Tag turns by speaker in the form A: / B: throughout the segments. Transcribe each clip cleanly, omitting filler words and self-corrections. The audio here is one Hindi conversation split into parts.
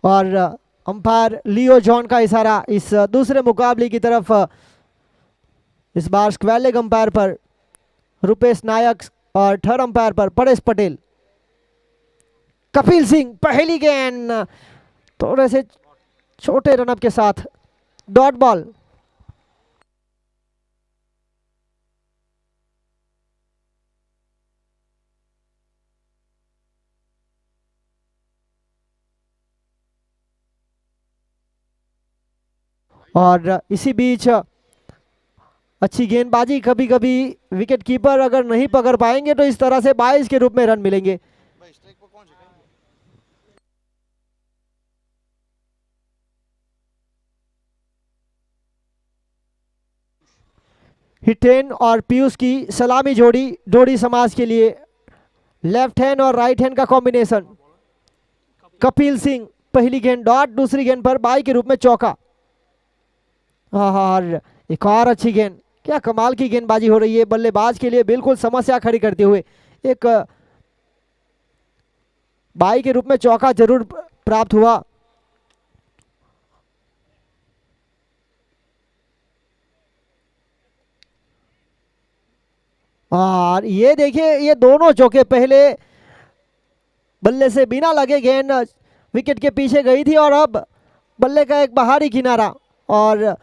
A: और अंपायर लियो जॉन का इशारा इस दूसरे मुकाबले की तरफ। इस बार स्क्वायर लेग अंपायर पर रुपेश नायक और थर्ड अंपायर पर परेश पटेल। कपिल सिंह पहली गेंद थोड़े से छोटे रनअप के साथ डॉट बॉल। और इसी बीच अच्छी गेंदबाजी, कभी कभी विकेट कीपर अगर नहीं पकड़ पाएंगे तो इस तरह से 22 के रूप में रन मिलेंगे। हिटेन और पीयूष की सलामी जोड़ी डोडी समाज के लिए, लेफ्ट हैंड और राइट हैंड का कॉम्बिनेशन। कपिल सिंह पहली गेंद डॉट, दूसरी गेंद पर बाई के रूप में चौका। और एक और अच्छी गेंद, क्या कमाल की गेंदबाजी हो रही है बल्लेबाज के लिए, बिल्कुल समस्या खड़ी करते हुए एक बाई के रूप में चौका जरूर प्राप्त हुआ। और ये देखिए, ये दोनों चौके पहले बल्ले से बिना लगे गेंद विकेट के पीछे गई थी और अब बल्ले का एक बाहरी किनारा और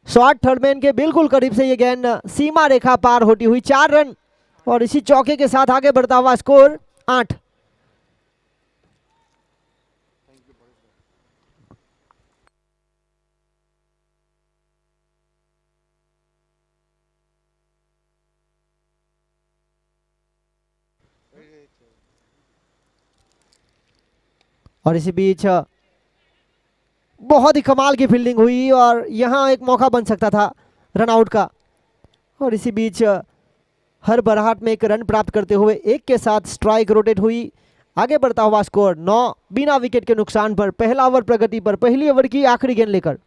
A: शॉर्ट थर्डमैन के बिल्कुल करीब से ये गेंद सीमा रेखा पार होती हुई 4 रन और इसी चौके के साथ आगे बढ़ता हुआ स्कोर 8। और इसी बीच बहुत ही कमाल की फील्डिंग हुई और यहां एक मौका बन सकता था रन आउट का। और इसी बीच हर बरहाट में एक रन प्राप्त करते हुए एक के साथ स्ट्राइक रोटेट हुई, आगे बढ़ता हुआ स्कोर 9 बिना विकेट के नुकसान पर। पहला ओवर प्रगति पर, पहली ओवर की आखिरी गेंद लेकर।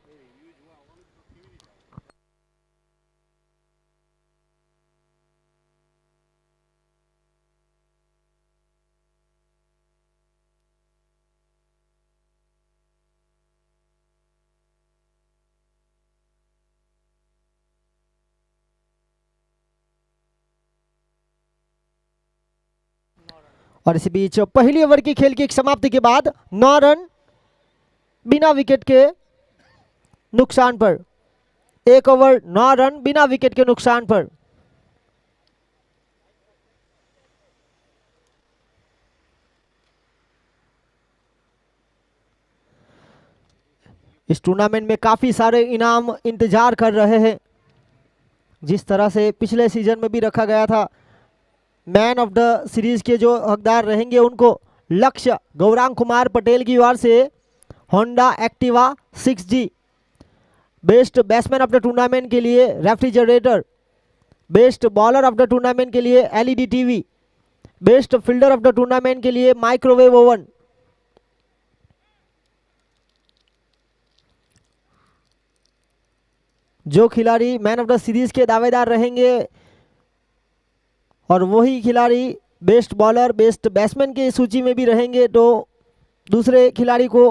A: और इसी बीच पहली ओवर की खेल की एक समाप्ति के बाद 9 रन बिना विकेट के नुकसान पर। एक ओवर 9 रन बिना विकेट के नुकसान पर। इस टूर्नामेंट में काफी सारे इनाम इंतजार कर रहे हैं, जिस तरह से पिछले सीजन में भी रखा गया था। मैन ऑफ द सीरीज के जो हकदार रहेंगे उनको लक्ष्य गौरांग कुमार पटेल की ओर से Honda Activa 6G, best batsman of the tournament के लिए refrigerator, best bowler of the tournament के लिए LED TV, best fielder of the tournament के लिए माइक्रोवेव ओवन। जो खिलाड़ी मैन ऑफ द सीरीज के दावेदार रहेंगे और वही खिलाड़ी बेस्ट बॉलर बेस्ट बैट्समैन की सूची में भी रहेंगे तो दूसरे खिलाड़ी को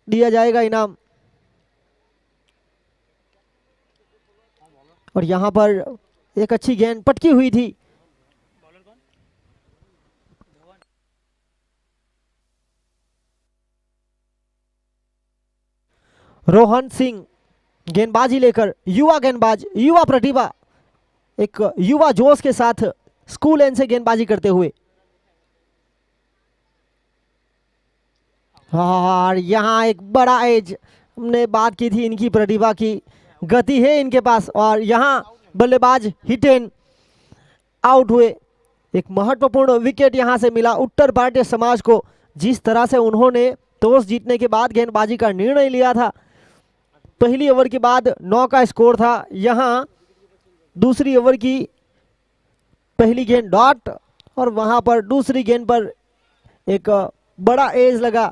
A: दिया जाएगा इनाम। और यहां पर एक अच्छी गेंद पटकी हुई थी। रोहन सिंह गेंदबाजी लेकर, युवा गेंदबाज, युवा प्रतिभा, एक युवा जोश के साथ स्कूल एंड से गेंदबाजी करते हुए। और यहाँ एक बड़ा एज, हमने बात की थी इनकी प्रतिभा की, गति है इनके पास। और यहाँ बल्लेबाज हिटेन आउट हुए। एक महत्वपूर्ण विकेट यहां से मिला उत्तर भारतीय समाज को, जिस तरह से उन्होंने टॉस जीतने के बाद गेंदबाजी का निर्णय लिया था। पहली ओवर के बाद 9 का स्कोर था, यहां दूसरी ओवर की पहली गेंद डॉट और वहां पर दूसरी गेंद पर एक बड़ा एज लगा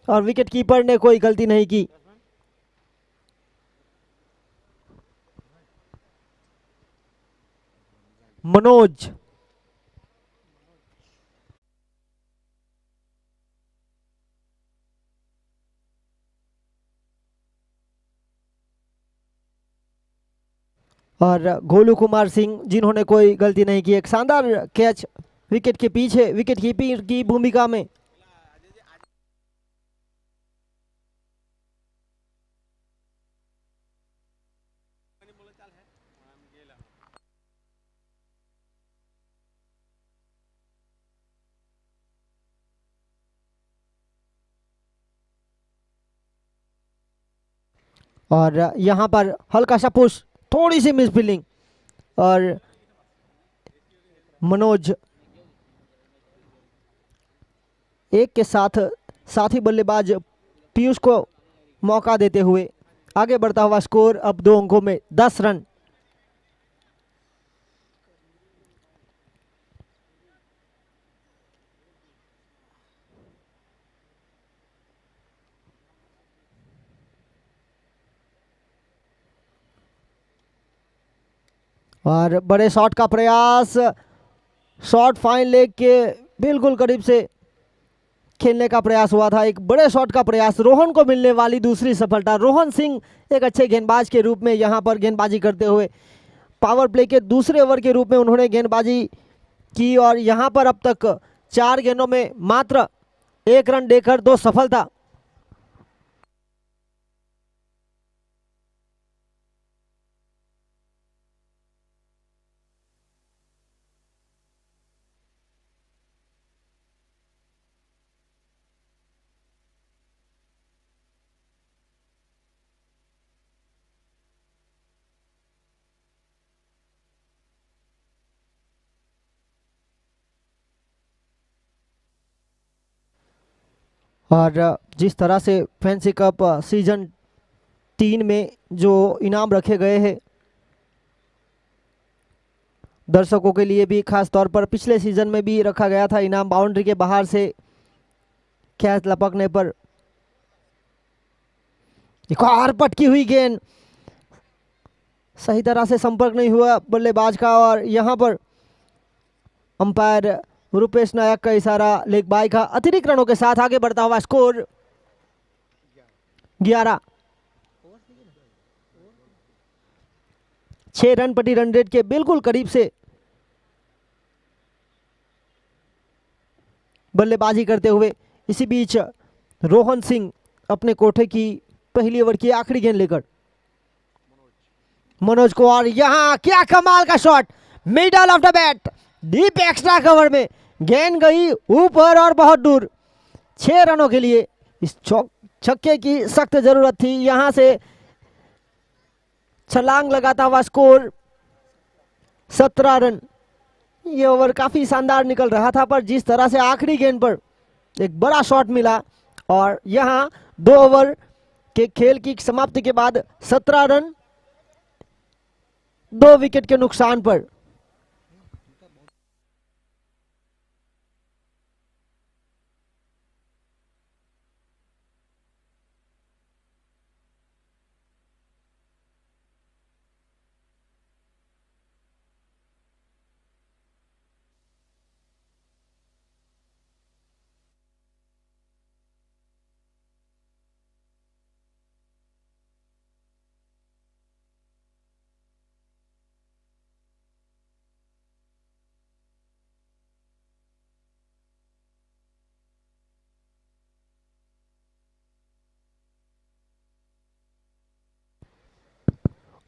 A: और विकेट कीपर ने कोई गलती नहीं की। मनोज और गोलू कुमार सिंह जिन्होंने कोई गलती नहीं की, एक शानदार कैच विकेट के पीछे विकेट कीपर की भूमिका में। और यहाँ पर हल्का सा पुश, थोड़ी सी मिस फील्डिंग, और मनोज एक के साथ साथी बल्लेबाज पीयूष को मौका देते हुए आगे बढ़ता हुआ स्कोर अब 2 अंकों में 10 रन। और बड़े शॉट का प्रयास, शॉट फाइन लेग के बिल्कुल करीब से खेलने का प्रयास हुआ था, एक बड़े शॉट का प्रयास, रोहन को मिलने वाली दूसरी सफलता। रोहन सिंह एक अच्छे गेंदबाज के रूप में यहां पर गेंदबाजी करते हुए पावर प्ले के दूसरे ओवर के रूप में उन्होंने गेंदबाजी की और यहां पर अब तक 4 गेंदों में मात्र 1 रन देकर 2 सफलता। और जिस तरह से फैंसी कप सीजन 3 में जो इनाम रखे गए हैं दर्शकों के लिए भी, खास तौर पर पिछले सीजन में भी रखा गया था इनाम, बाउंड्री के बाहर से कैच लपकने पर। एक और पटकी हुई गेंद, सही तरह से संपर्क नहीं हुआ बल्लेबाज का, और यहां पर अंपायर रुपेश नायक का इशारा लेग बाई का। अतिरिक्त रनों के साथ आगे बढ़ता हुआ स्कोर 11, 6 रन प्रति रन रेट के बिल्कुल करीब से बल्लेबाजी करते हुए। इसी बीच रोहन सिंह अपने कोठे की पहली ओवर की आखिरी गेंद लेकर मनोज को, और यहां क्या कमाल का shot, middle of the bat, deep extra cover में गेंद गई ऊपर और बहुत दूर। 6 रनों के लिए इस छक्के की सख्त जरूरत थी। यहां से छलांग लगाता हुआ स्कोर 17 रन। ये ओवर काफी शानदार निकल रहा था, पर जिस तरह से आखिरी गेंद पर एक बड़ा शॉट मिला और यहां 2 ओवर के खेल की समाप्ति के बाद 17 रन 2 विकेट के नुकसान पर।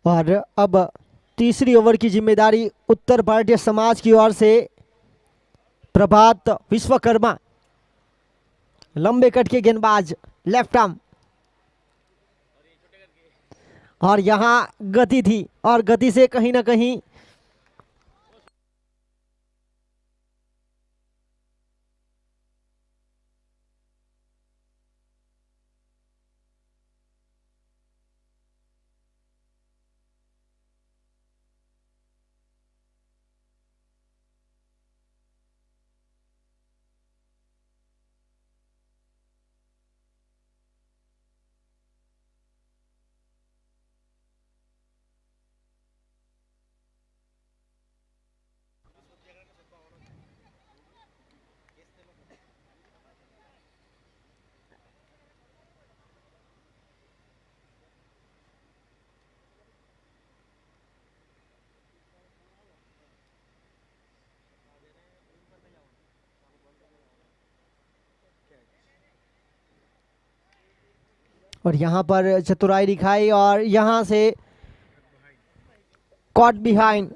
A: और अब तीसरी ओवर की जिम्मेदारी उत्तर भारतीय समाज की ओर से प्रभात विश्वकर्मा, लंबे कट के गेंदबाज, लेफ्ट आर्म, और यहां गति थी और गति से कहीं ना कहीं और यहाँ पर चतुराई दिखाई और यहाँ से कॉट बिहाइंड।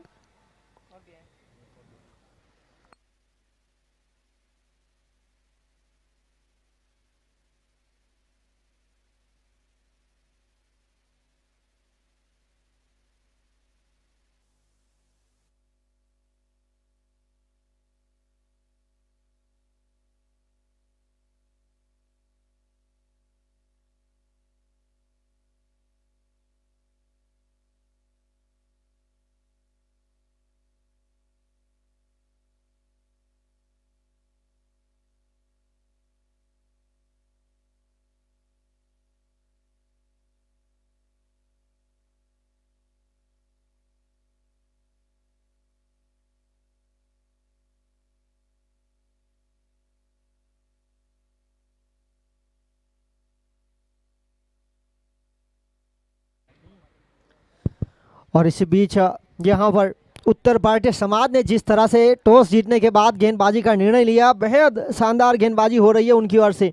A: और इसी बीच यहाँ पर उत्तर भारतीय समाज ने जिस तरह से टॉस जीतने के बाद गेंदबाजी का निर्णय लिया, बेहद शानदार गेंदबाजी हो रही है उनकी ओर से।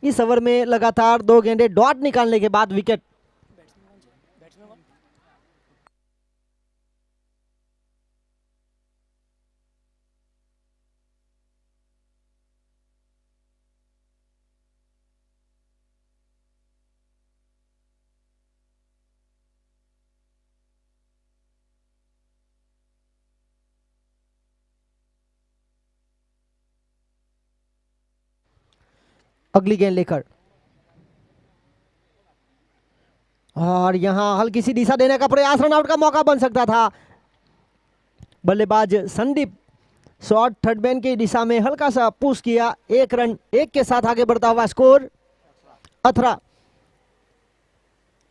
A: इस ओवर में लगातार 2 गेंदें डॉट निकालने के बाद विकेट। अगली गेंद लेकर और यहां हल्की सी दिशा देने का प्रयास, रन आउट का मौका बन सकता था। बल्लेबाज संदीप शॉर्ट थर्ड मैन की दिशा में हल्का सा पुश किया। 1 रन 1 के साथ आगे बढ़ता हुआ स्कोर 18।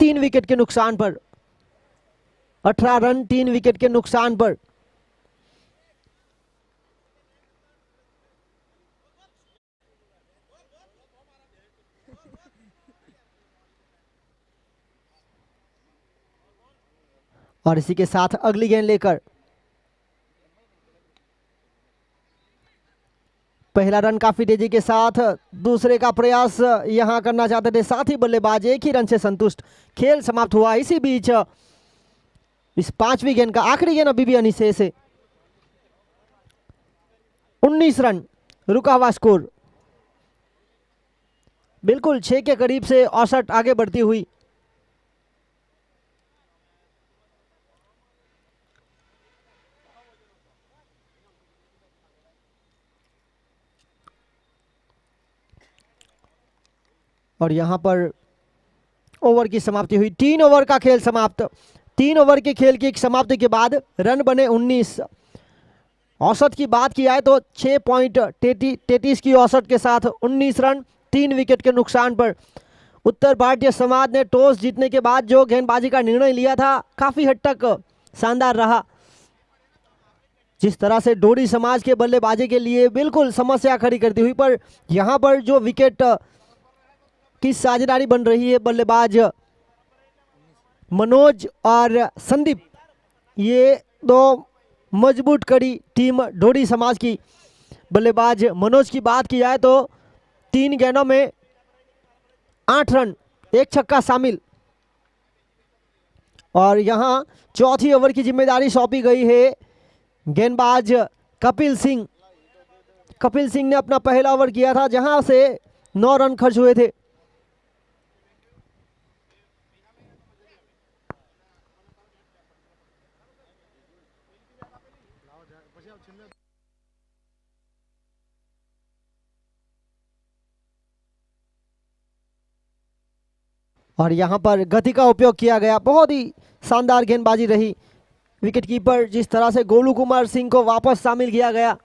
A: 3 विकेट के नुकसान पर 18 रन 3 विकेट के नुकसान पर। और इसी के साथ अगली गेंद लेकर पहला रन काफी तेजी के साथ, दूसरे का प्रयास यहां करना चाहते थे, साथ ही बल्लेबाज 1 ही रन से संतुष्ट। खेल समाप्त हुआ। इसी बीच इस 5वीं गेंद का आखिरी गेंद अभी भी अनिशेष है। 19 रन रुका हुआ स्कोर, बिल्कुल 6 के करीब से औसत आगे बढ़ती हुई। और यहां पर ओवर की समाप्ति हुई। 3 ओवर का खेल समाप्त। 3 ओवर के खेल की समाप्ति के बाद रन बने 19। औसत की बात की जाए तो 6.33 की औसत के साथ 19 रन 3 विकेट के नुकसान पर उत्तर भारतीय समाज ने टॉस जीतने के बाद जो गेंदबाजी का निर्णय लिया था, काफी हद तक शानदार रहा। जिस तरह से डोडी समाज के बल्लेबाजी के लिए बिल्कुल समस्या खड़ी करती हुई, पर यहां पर जो विकेट की साझेदारी बन रही है, बल्लेबाज मनोज और संदीप, ये 2 मजबूत कड़ी टीम डोडी समाज की। बल्लेबाज मनोज की बात की जाए तो 3 गेंदों में 8 रन 1 छक्का शामिल। और यहां चौथी ओवर की जिम्मेदारी सौंपी गई है गेंदबाज कपिल सिंह। कपिल सिंह ने अपना पहला ओवर किया था, जहां से 9 रन खर्च हुए थे। और यहां पर गति का उपयोग किया गया, बहुत ही शानदार गेंदबाजी रही। विकेटकीपर जिस तरह से गोलू कुमार सिंह को वापस शामिल किया गया।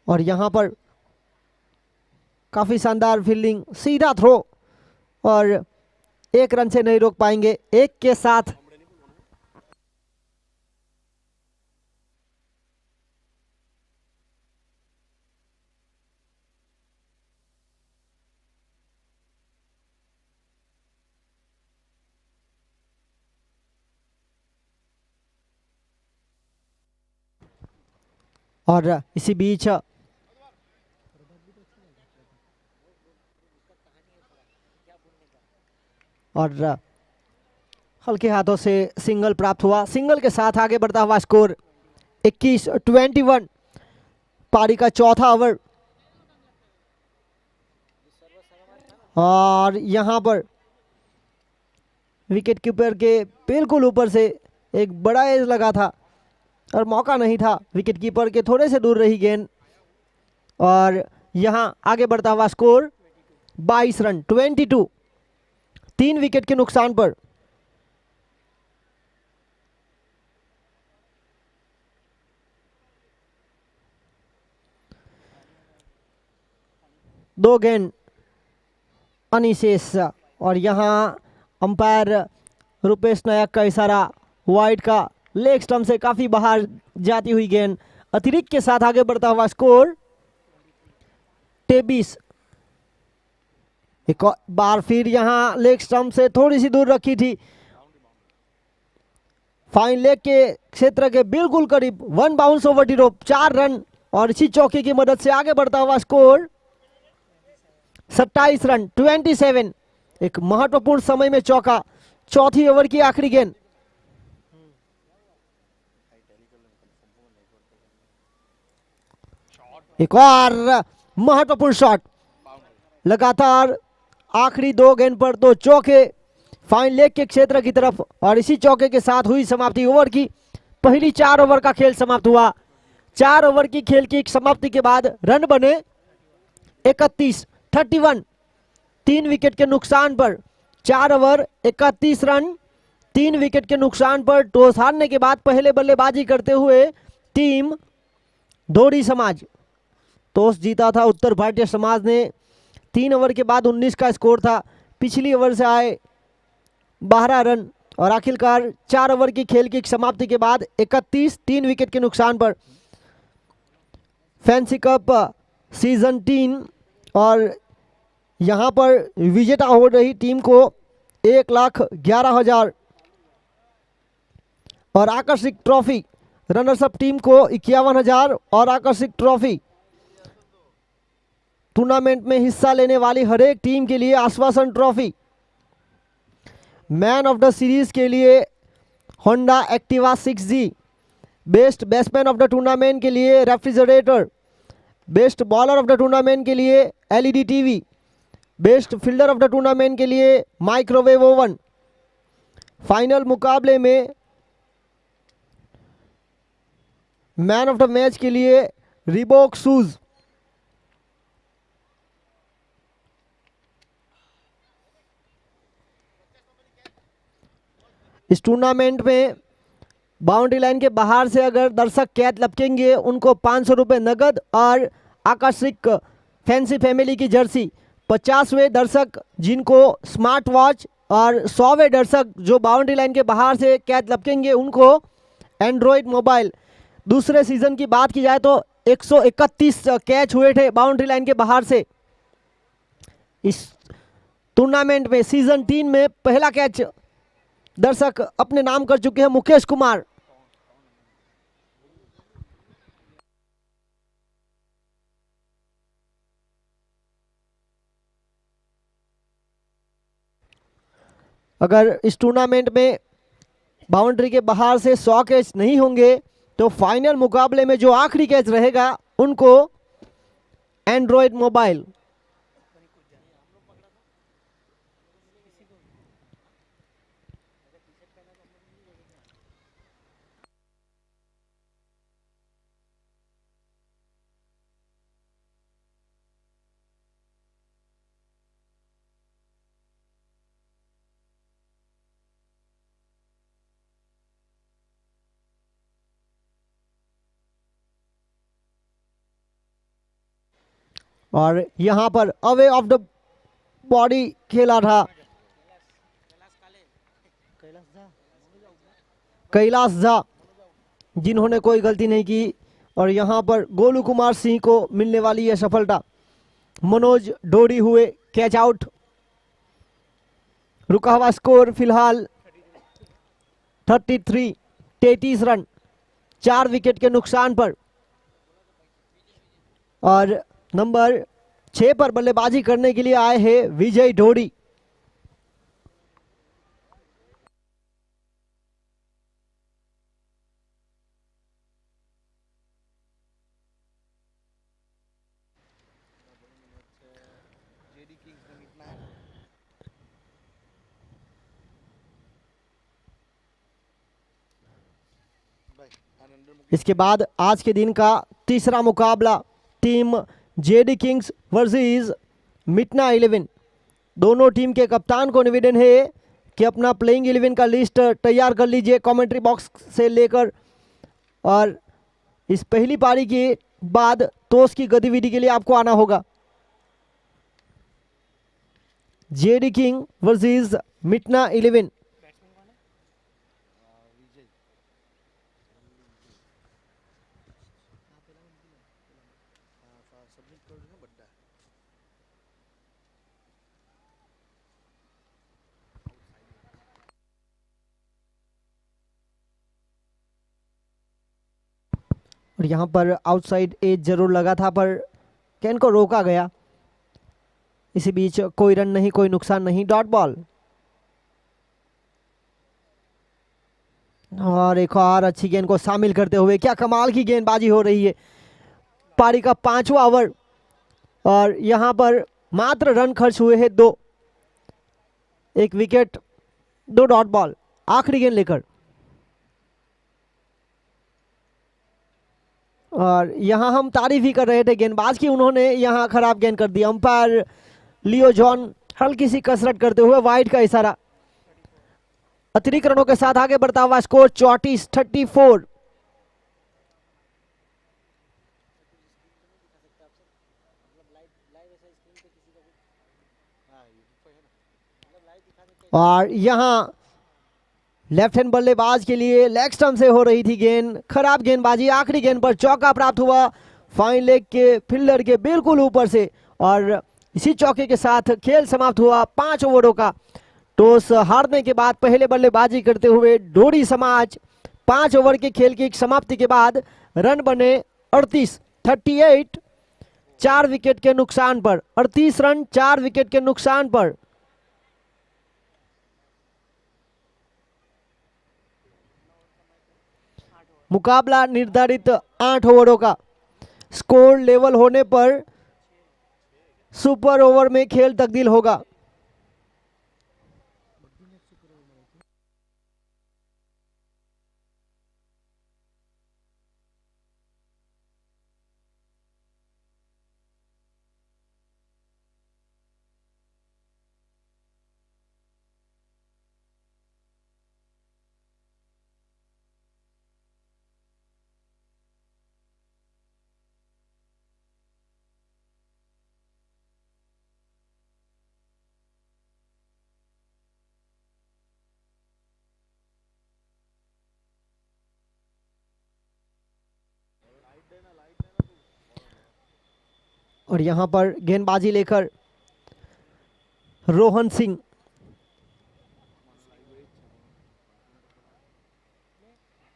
A: और यहां पर काफी शानदार फील्डिंग, सीधा थ्रो और 1 रन से नहीं रोक पाएंगे 1 के साथ। और इसी बीच और हल्के हाथों से सिंगल प्राप्त हुआ। सिंगल के साथ आगे बढ़ता हुआ स्कोर 21-21। पारी का चौथा ओवर और यहां पर विकेट कीपर के बिल्कुल ऊपर से एक बड़ा एज लगा था और मौका नहीं था। विकेट कीपर के थोड़े से दूर रही गेंद और यहां आगे बढ़ता हुआ स्कोर 22 रन 22। 3 विकेट के नुकसान पर। दो गेंद अनिशेष और यहां अंपायर रुपेश नायक का इशारा वाइड का। लेग स्टंप से काफी बाहर जाती हुई गेंद। अतिरिक्त के साथ आगे बढ़ता हुआ स्कोर 23। एक बार फिर यहां लेग स्टंप से थोड़ी सी दूर रखी थी। फाइन लेग के क्षेत्र के बिल्कुल करीब। 1 bounce over the rope 4 run और इसी चौके की मदद से आगे बढ़ता हुआ स्कोर 27 रन 27। एक महत्वपूर्ण समय में चौका। चौथी ओवर की आखिरी गेंद। एक और महत्वपूर्ण शॉट। लगातार आखिरी 2 गेंद पर 2 चौके फाइन लेग के क्षेत्र की तरफ और इसी चौके के साथ हुई समाप्ति ओवर की। पहली 4 ओवर का खेल समाप्त हुआ। 4 ओवर की खेल की समाप्ति के बाद रन बने 31 3 विकेट के नुकसान पर। 4 ओवर 31 रन 3 विकेट के नुकसान पर टॉस हारने के बाद पहले बल्लेबाजी करते हुए टीम धोरी समाज। टॉस जीता था उत्तर भारतीय समाज ने। 3 ओवर के बाद 19 का स्कोर था। पिछली ओवर से आए 12 रन और आखिरकार 4 ओवर की खेल की समाप्ति के बाद 31 3 विकेट के नुकसान पर फैंसी कप सीजन 3 और यहां पर विजेता हो रही टीम को 1,11,000 और आकर्षक ट्रॉफी। रनर्स अप टीम को 51,000 और आकर्षक ट्रॉफी। टूर्नामेंट में हिस्सा लेने वाली हर एक टीम के लिए आश्वासन trophy. Man of the series के लिए Honda Activa 6G। Best batsman of the tournament के लिए refrigerator. Best bowler of the tournament के लिए LED TV. Best fielder of the tournament के लिए माइक्रोवेव ओवन। फाइनल मुकाबले में मैन ऑफ द मैच के लिए रिबॉक शूज। इस टूर्नामेंट में बाउंड्री लाइन के बाहर से अगर दर्शक कैच लपकेंगे उनको 500 रुपये नगद और आकर्षक फैंसी फैमिली की जर्सी। 50वें दर्शक जिनको स्मार्ट वॉच और 100वें दर्शक जो बाउंड्री लाइन के बाहर से कैच लपकेंगे उनको एंड्रॉयड मोबाइल। दूसरे सीजन की बात की जाए तो 131 कैच हुए थे बाउंड्री लाइन के बाहर से। इस टूर्नामेंट में सीजन 3 में पहला कैच दर्शक अपने नाम कर चुके हैं मुकेश कुमार। अगर इस टूर्नामेंट में बाउंड्री के बाहर से 100 कैच नहीं होंगे तो फाइनल मुकाबले में जो आखिरी कैच रहेगा उनको एंड्रॉयड मोबाइल। और यहां पर अवे ऑफ द बॉडी खेला था कैलाश झा जिन्होंने कोई गलती नहीं की और यहां पर गोलू कुमार सिंह को मिलने वाली है सफलता। मनोज डोरी हुए कैच आउट। रुका हुआ स्कोर फिलहाल 33 रन 4 विकेट के नुकसान पर। और नंबर 6 पर बल्लेबाजी करने के लिए आए हैं विजय ढोड़ी। इसके बाद आज के दिन का तीसरा मुकाबला टीम जेडी किंग्स वर्सेस मिटना 11। दोनों टीम के कप्तान को निवेदन है कि अपना प्लेइंग 11 का लिस्ट तैयार कर लीजिए कमेंट्री बॉक्स से लेकर, और इस पहली पारी के बाद टॉस की गतिविधि के लिए आपको आना होगा। जेडी किंग वर्सेस मिटना 11। और यहाँ पर आउटसाइड एज जरूर लगा था पर केन को रोका गया। इसी बीच कोई रन नहीं, कोई नुकसान नहीं, डॉट बॉल। और एक और अच्छी गेंद को शामिल करते हुए क्या कमाल की गेंदबाजी हो रही है। पारी का 5वां ओवर और यहाँ पर मात्र रन खर्च हुए हैं 2, 1 विकेट 2 डॉट बॉल। आखिरी गेंद लेकर और यहाँ हम तारीफ ही कर रहे थे गेंदबाज की, उन्होंने यहाँ खराब गेंद कर दी। अंपायर लियो जॉन हल्की सी कसरत करते हुए वाइड का इशारा। अतिरिक्त रनों के साथ आगे बढ़ता हुआ स्कोर 34-34। और यहाँ लेफ्ट हैंड बल्लेबाज के लिए लेग स्टंप से हो रही थी गेंद, खराब गेंदबाजी। आखिरी गेंद पर चौका प्राप्त हुआ फाइन लेग के फील्डर के बिल्कुल ऊपर से, और इसी चौके के साथ खेल समाप्त हुआ 5 ओवरों का। टॉस हारने के बाद पहले बल्लेबाजी करते हुए डोरी समाज 5 ओवर के खेल की समाप्ति के बाद रन बने 38, 4 विकेट के नुकसान पर। 38 रन 4 विकेट के नुकसान पर। मुकाबला निर्धारित 8 ओवरों का। स्कोर लेवल होने पर सुपर ओवर में खेल तब्दील होगा। और यहां पर गेंदबाजी लेकर रोहन सिंह,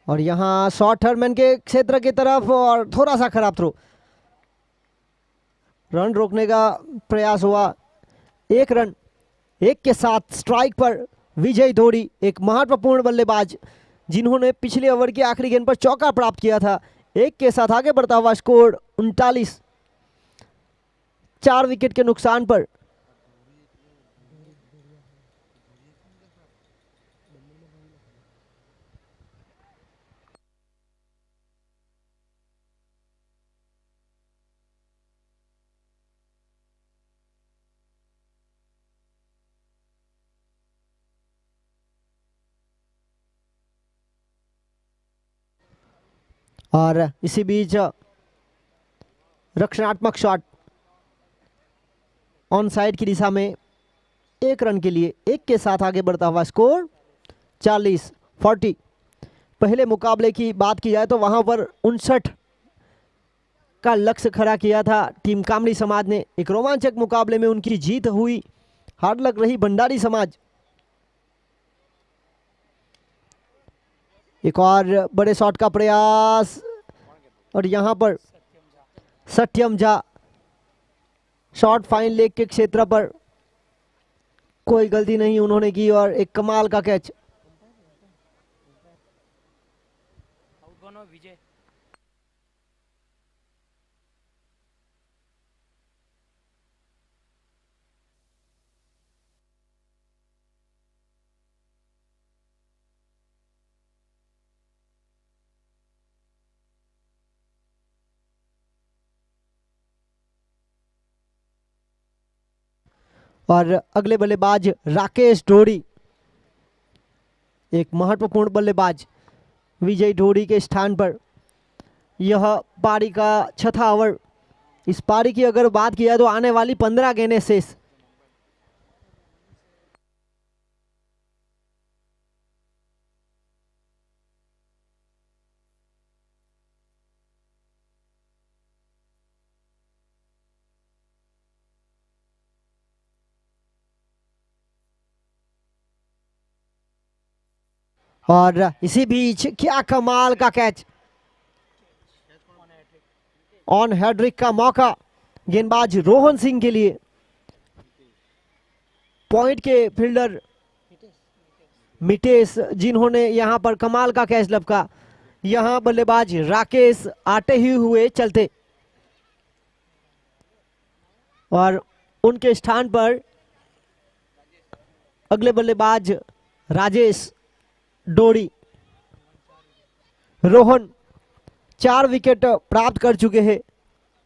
A: और यहां शॉर्ट थर्डमैन के क्षेत्र की तरफ और थोड़ा सा खराब थ्रो। रन रोकने का प्रयास हुआ। 1 रन 1 के साथ स्ट्राइक पर विजय धोरी, एक महत्वपूर्ण बल्लेबाज जिन्होंने पिछले ओवर की आखिरी गेंद पर चौका प्राप्त किया था। 1 के साथ आगे बढ़ता हुआ स्कोर 39, 4 विकेट के नुकसान पर। और इसी बीच रक्षणात्मक शॉट ऑन साइड की दिशा में 1 रन के लिए। 1 के साथ आगे बढ़ता हुआ स्कोर 40-40। पहले मुकाबले की बात की जाए तो वहां पर 59 का लक्ष्य खड़ा किया था टीम कामड़ी समाज ने। एक रोमांचक मुकाबले में उनकी जीत हुई, हार लग रही भंडारी समाज। एक और बड़े शॉट का प्रयास, और यहां पर Satyam Jha shot fine leg के क्षेत्र पर कोई गलती नहीं उन्होंने की, और एक कमाल का कैच। और अगले बल्लेबाज राकेश ढोड़ी, एक महत्वपूर्ण बल्लेबाज विजय ढोड़ी के स्थान पर। यह पारी का छठा ओवर। इस पारी की अगर बात किया तो आने वाली 15 गेंदें शेष। और इसी बीच क्या कमाल का कैच, ऑन हैड्रिक का मौका गेंदबाज रोहन सिंह के लिए। पॉइंट के फील्डर मितेश जिन्होंने यहां पर कमाल का कैच लपका। यहां बल्लेबाज राकेश आते ही हुए चलते और उनके स्थान पर अगले बल्लेबाज राजेश डोड़ी। रोहन 4 विकेट प्राप्त कर चुके हैं।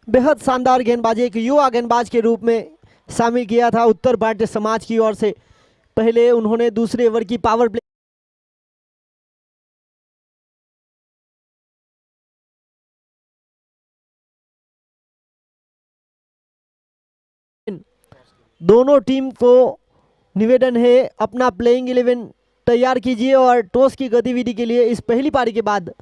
A: बेहद शानदार गेंदबाजी, एक युवा गेंदबाज के रूप में शामिल किया था उत्तर भारतीय समाज की ओर से। पहले उन्होंने दूसरे ओवर की पावर प्ले दोनों टीम को निवेदन है अपना प्लेइंग 11 तैयार कीजिए और टॉस की गतिविधि के लिए इस पहली पारी के बाद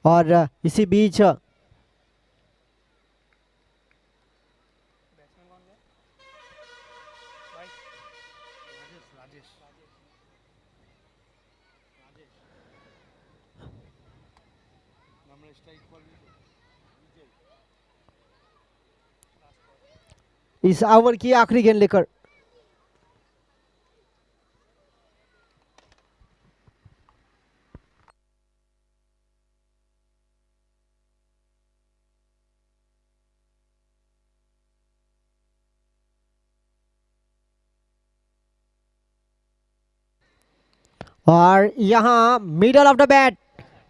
A: और इसी बीच इस ओवर की आखिरी गेंद लेकर और यहां middle of the bat,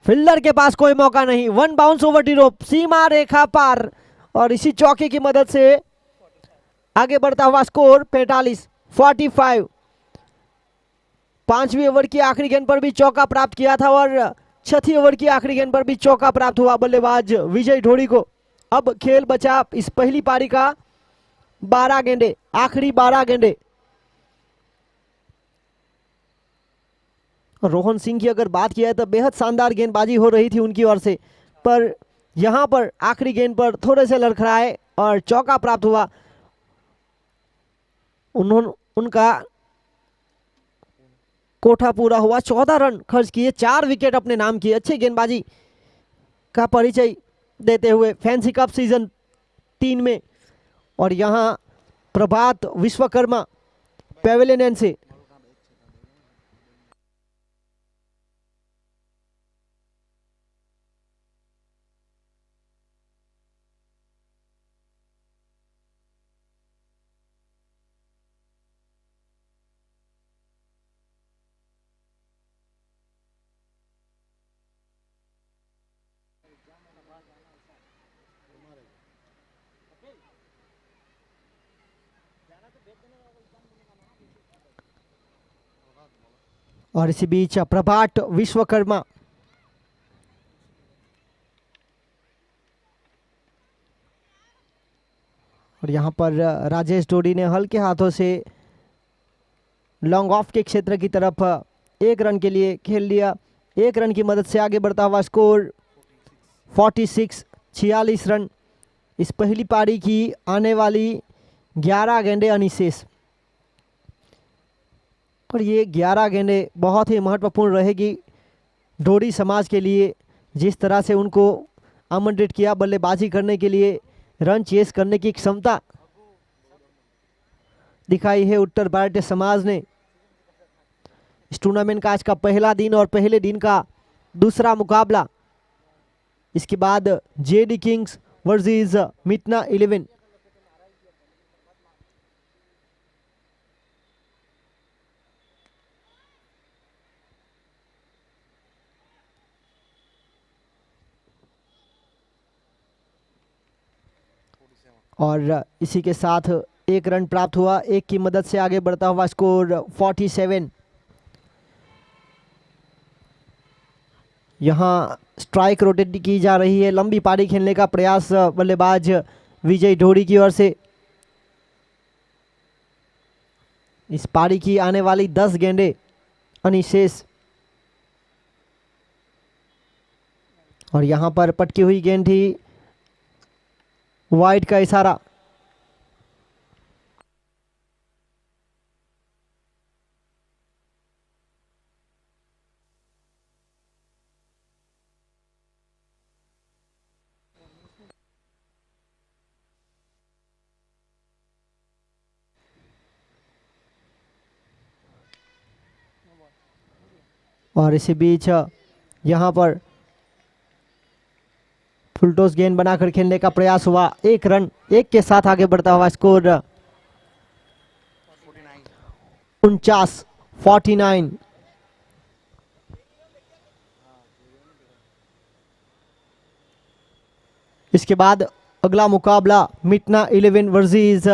A: fielder के पास कोई मौका नहीं। 1 बाउंस ओवर दी रोप, सीमा रेखा पार और इसी चौके की मदद से आगे बढ़ता हुआ स्कोर 45-45। 5वीं ओवर की आखिरी गेंद पर भी चौका प्राप्त किया था और 6थी ओवर की आखिरी गेंद पर भी चौका प्राप्त हुआ बल्लेबाज विजय ढोड़ी को। अब खेल बचा इस पहली पारी का 12 गेंदे, आखिरी 12 गेंदे। रोहन सिंह की अगर बात किया है तो बेहद शानदार गेंदबाजी हो रही थी उनकी ओर से, पर यहां पर आखिरी गेंद पर थोड़े से लड़खड़ाए और चौका प्राप्त हुआ। उनका कोठा पूरा हुआ, 14 रन खर्च किए, 4 विकेट अपने नाम किए। अच्छी गेंदबाजी का परिचय देते हुए फैंसी कप सीजन 3 में। और यहां प्रभात विश्वकर्मा पेविलियन से और इसी बीच प्रभात विश्वकर्मा और यहां पर राजेश डोडी ने हल्के हाथों से लॉन्ग ऑफ के क्षेत्र की तरफ 1 रन के लिए खेल लिया। 1 रन की मदद से आगे बढ़ता हुआ स्कोर 46 रन। इस पहली पारी की आने वाली 11 गेंदें अनिशेष और ये 11 गेंदें बहुत ही महत्वपूर्ण रहेगी डोडी समाज के लिए। जिस तरह से उनको आमंत्रित किया बल्लेबाजी करने के लिए, रन चेस करने की क्षमता दिखाई है उत्तर भारतीय समाज ने। इस टूर्नामेंट का आज का पहला दिन और पहले दिन का दूसरा मुकाबला, इसके बाद जेडी किंग्स वर्सेस मितना 11। और इसी के साथ एक रन प्राप्त हुआ। एक की मदद से आगे बढ़ता हुआ स्कोर 47। यहाँ स्ट्राइक रोटेट की जा रही है। लंबी पारी खेलने का प्रयास बल्लेबाज विजय ढोड़ी की ओर से। इस पारी की आने वाली 10 गेंदें अनिशेष, और यहाँ पर पटकी हुई गेंद थी, वाइड का इशारा। और इसी बीच यहाँ पर फुलटॉस गेंद बनाकर खेलने का प्रयास हुआ। एक रन, एक के साथ आगे बढ़ता हुआ स्कोर 49। इसके बाद अगला मुकाबला मिटना 11 वर्सेस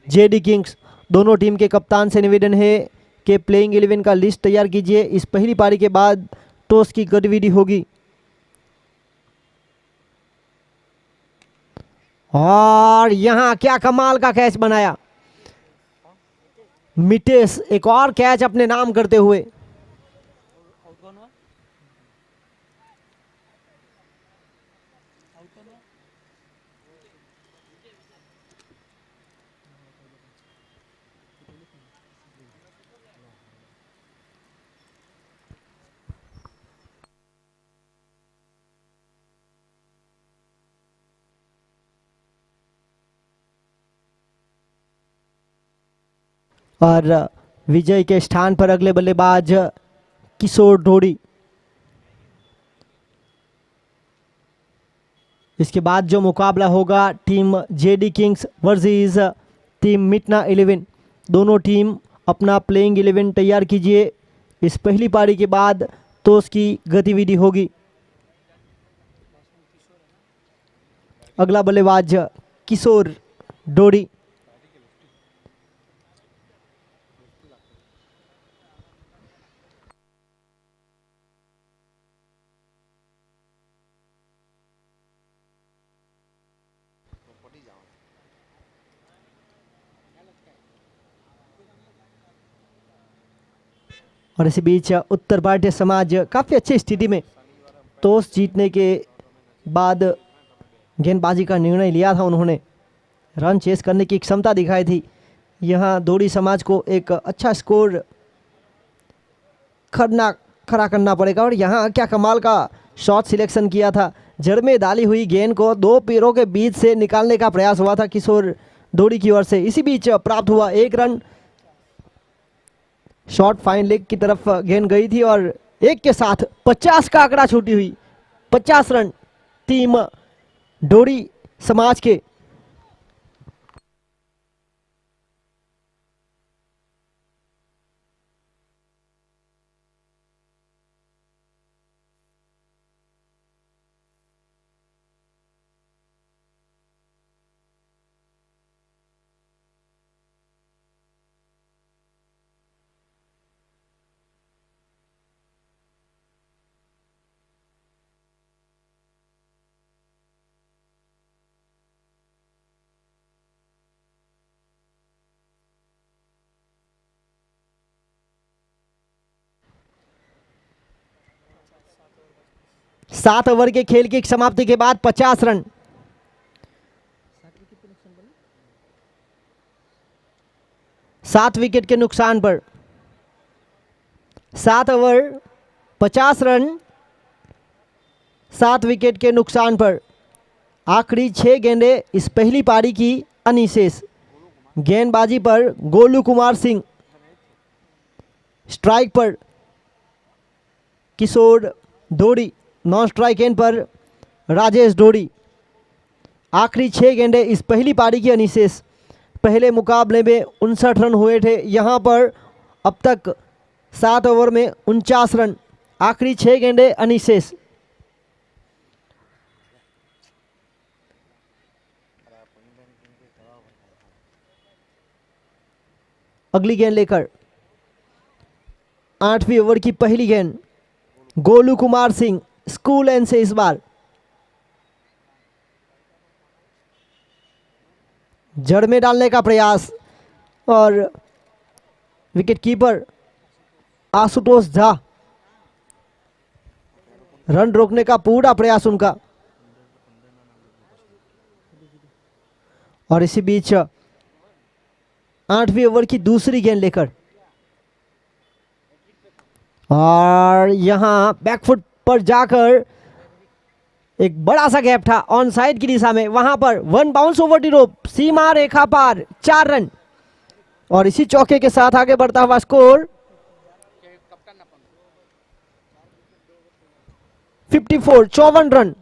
A: जेडी किंग्स। दोनों टीम के कप्तान से निवेदन है कि प्लेइंग 11 का लिस्ट तैयार कीजिए। इस पहली पारी के बाद टॉस की गतिविधि होगी। और यहाँ क्या कमाल का कैच बनाया मिटेश, एक और कैच अपने नाम करते हुए। और विजय के स्थान पर अगले बल्लेबाज किशोर ढोड़ी। इसके बाद जो मुकाबला होगा team JD kings versus team मिटना 11। दोनों टीम अपना प्लेइंग 11 तैयार कीजिए। इस पहली पारी के बाद तो उसकी गतिविधि होगी। अगला बल्लेबाज किशोर ढोड़ी। और इसी बीच उत्तर भारतीय समाज काफ़ी अच्छी स्थिति में टॉस जीतने के बाद गेंदबाजी का निर्णय लिया था। उन्होंने रन चेस करने की क्षमता दिखाई थी। यहाँ दोड़ी समाज को एक अच्छा स्कोर खड़ा करना पड़ेगा। और यहाँ क्या कमाल का शॉट सिलेक्शन किया था। जड़ में डाली हुई गेंद को दो पैरों के बीच से निकालने का प्रयास हुआ था किशोर ढोड़ी की ओर से। इसी बीच प्राप्त हुआ एक रन। शॉट फाइन लेग की तरफ गेंद गई थी और एक के साथ 50 का आंकड़ा छूटी हुई। 50 रन टीम ढोड़ी समाज के। सात ओवर के खेल की समाप्ति के बाद 50 रन। सात विकेट के नुकसान पर 7 ओवर 50 रन 7 विकेट के नुकसान पर। आखिरी 6 गेंदें इस पहली पारी की अनिशेष। गेंदबाजी पर गोलू कुमार सिंह, स्ट्राइक पर किशोर ढोड़ी, नॉन स्ट्राइक एंड पर राजेश ढोड़ी। आखिरी 6 गेंदें इस पहली पारी की अनिशेष। पहले मुकाबले में 59 रन हुए थे। यहाँ पर अब तक 7 ओवर में 49 रन। आखिरी 6 गेंदें अनिशेष। अगली गेंद लेकर। 8वीं ओवर की पहली गेंद गोलू कुमार सिंह स्कूल एंड से इस बार जड़ में डालने का प्रयास और wicket keeper Ashutosh Jha run रोकने का पूरा प्रयास उनका। और इसी बीच 8वीं ओवर की दूसरी गेंद लेकर और यहां बैकफुट पर जाकर एक बड़ा सा गैप था ऑन साइड की दिशा में, वहां पर one bounce over the rope, सीमा रेखा पार, 4 रन। और इसी चौके के साथ आगे बढ़ता हुआ स्कोर 54, 54 रन।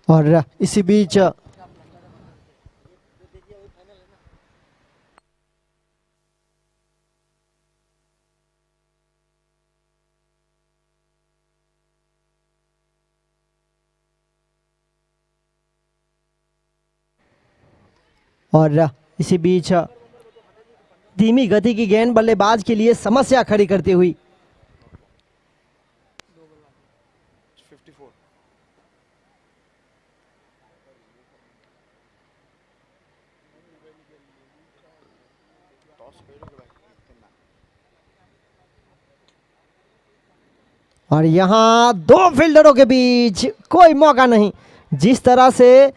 A: और इसी बीच धीमी गति की गेंद बल्लेबाज के लिए समस्या खड़ी करती हुई। और यहां दो फील्डरों के बीच कोई मौका नहीं। जिस तरह से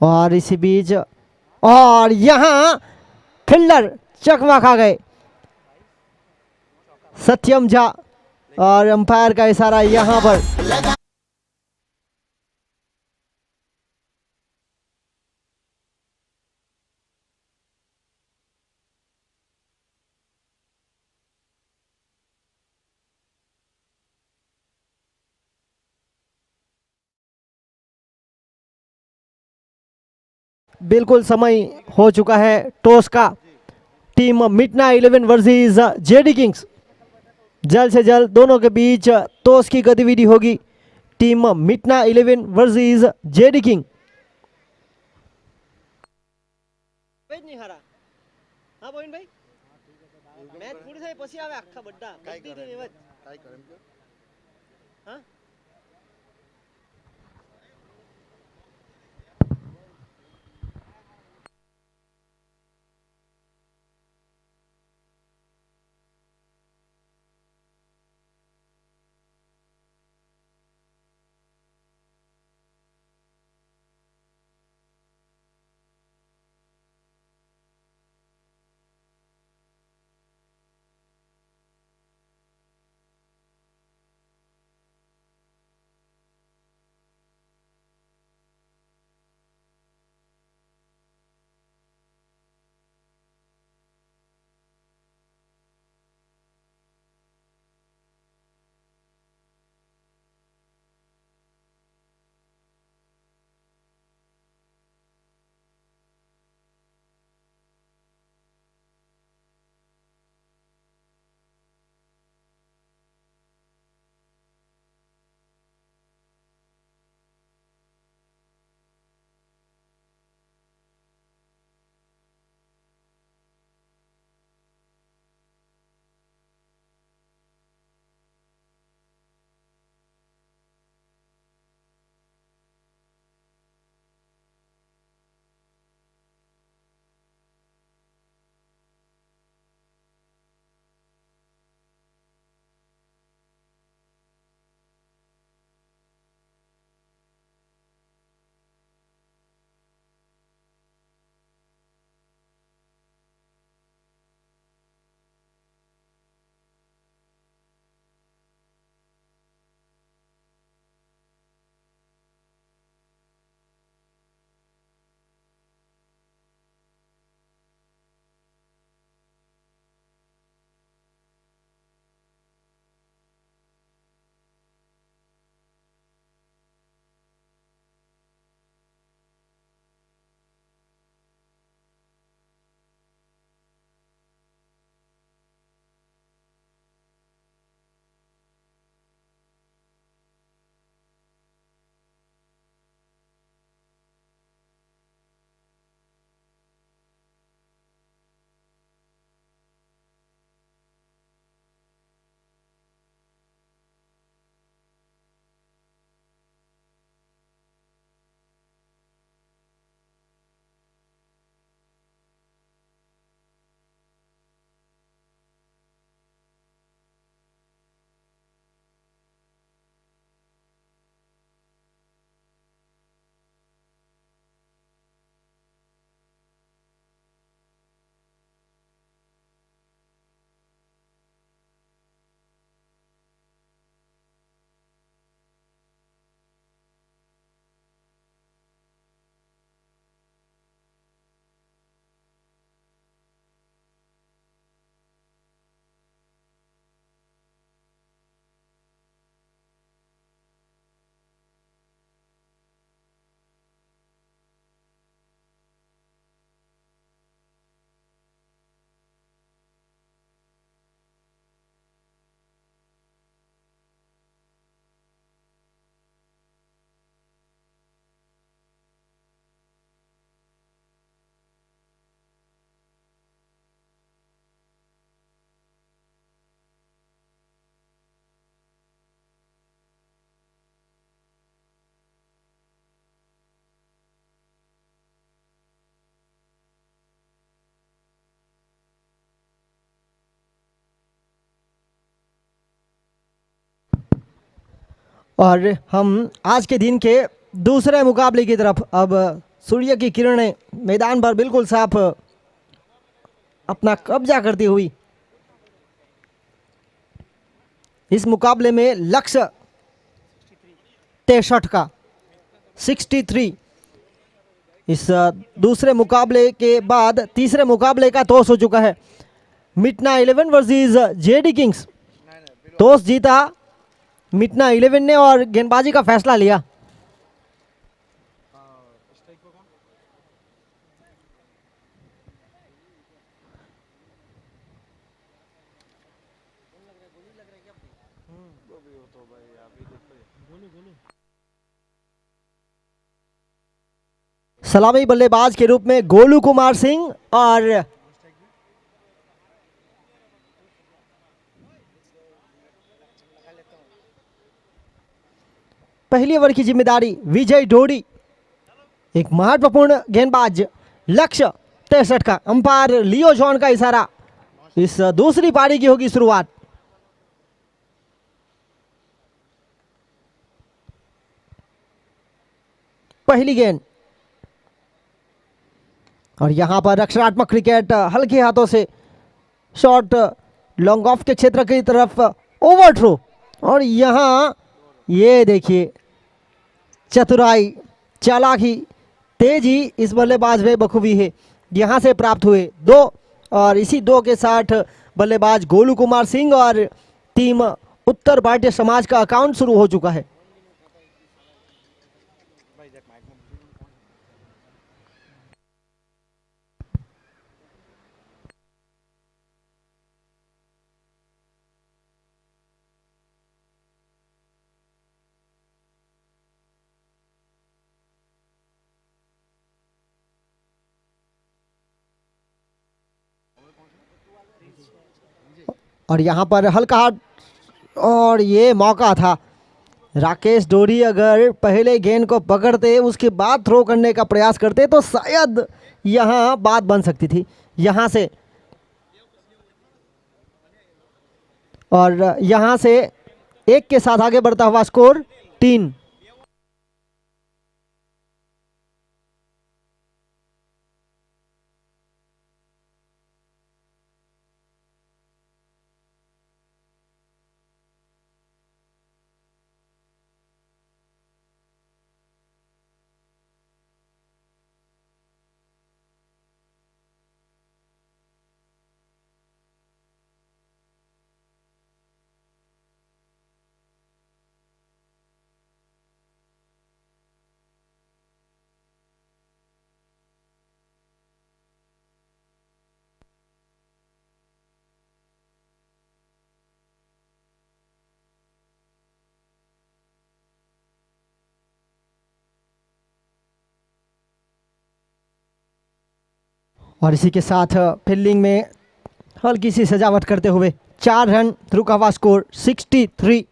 A: और इसी बीच और यहां फील्डर चकमा खा गए सत्यम झा और अंपायर का इशारा यहां पर। बिल्कुल समय हो चुका है टॉस का। टीम मिटना 11 वर्सेस जेडी किंग्स, जल्द से जल्द दोनों के बीच टॉस की गतिविधि होगी। टीम मिटना 11 वर्सेस जेडी किंग। नहीं हारा हाँ बोइन भाई मैच पूरी से પછી આવે આખા બડા ગતિ ની વાત કાઈ કરે એમ હા और हम आज के दिन के दूसरे मुकाबले की तरफ, अब सूर्य की किरणें मैदान पर बिल्कुल साफ अपना कब्जा करती हुई, इस मुकाबले में लक्ष्य 63 का 63। इस दूसरे मुकाबले के बाद तीसरे मुकाबले का टॉस हो चुका है। मिटना 11 वर्सेस जेडी किंग्स। टॉस जीता मिटना 11 ने और गेंदबाजी का फैसला लिया। सलामी बल्लेबाज के रूप में गोलू कुमार सिंह और पहली ओवर की जिम्मेदारी विजय ढोड़ी, एक महत्वपूर्ण गेंदबाज। लक्ष्य 63 का। अंपायर लियो जॉन का इशारा। इस दूसरी पारी की होगी शुरुआत। पहली गेंद और यहां पर रक्षणात्मक क्रिकेट, हल्के हाथों से शॉट लॉन्ग ऑफ के क्षेत्र की तरफ, ओवर थ्रो। और यहां ये देखिए चतुराई, चालाकी, तेजी इस बल्लेबाज में बखूबी है। यहां से प्राप्त हुए 2 और इसी 2 के साथ बल्लेबाज गोलू कुमार सिंह और टीम उत्तर भारतीय समाज का अकाउंट शुरू हो चुका है। और यहां पर हल्का हाथ, और ये मौका था। राकेश डोरी अगर पहले गेंद को पकड़ते उसके बाद थ्रो करने का प्रयास करते तो शायद यहां बात बन सकती थी। यहां से और यहां से 1 के साथ आगे बढ़ता हुआ स्कोर 3। और इसी के साथ फील्डिंग में हल्की सी सजावट करते हुए 4 रन, रुका हुआ स्कोर 63।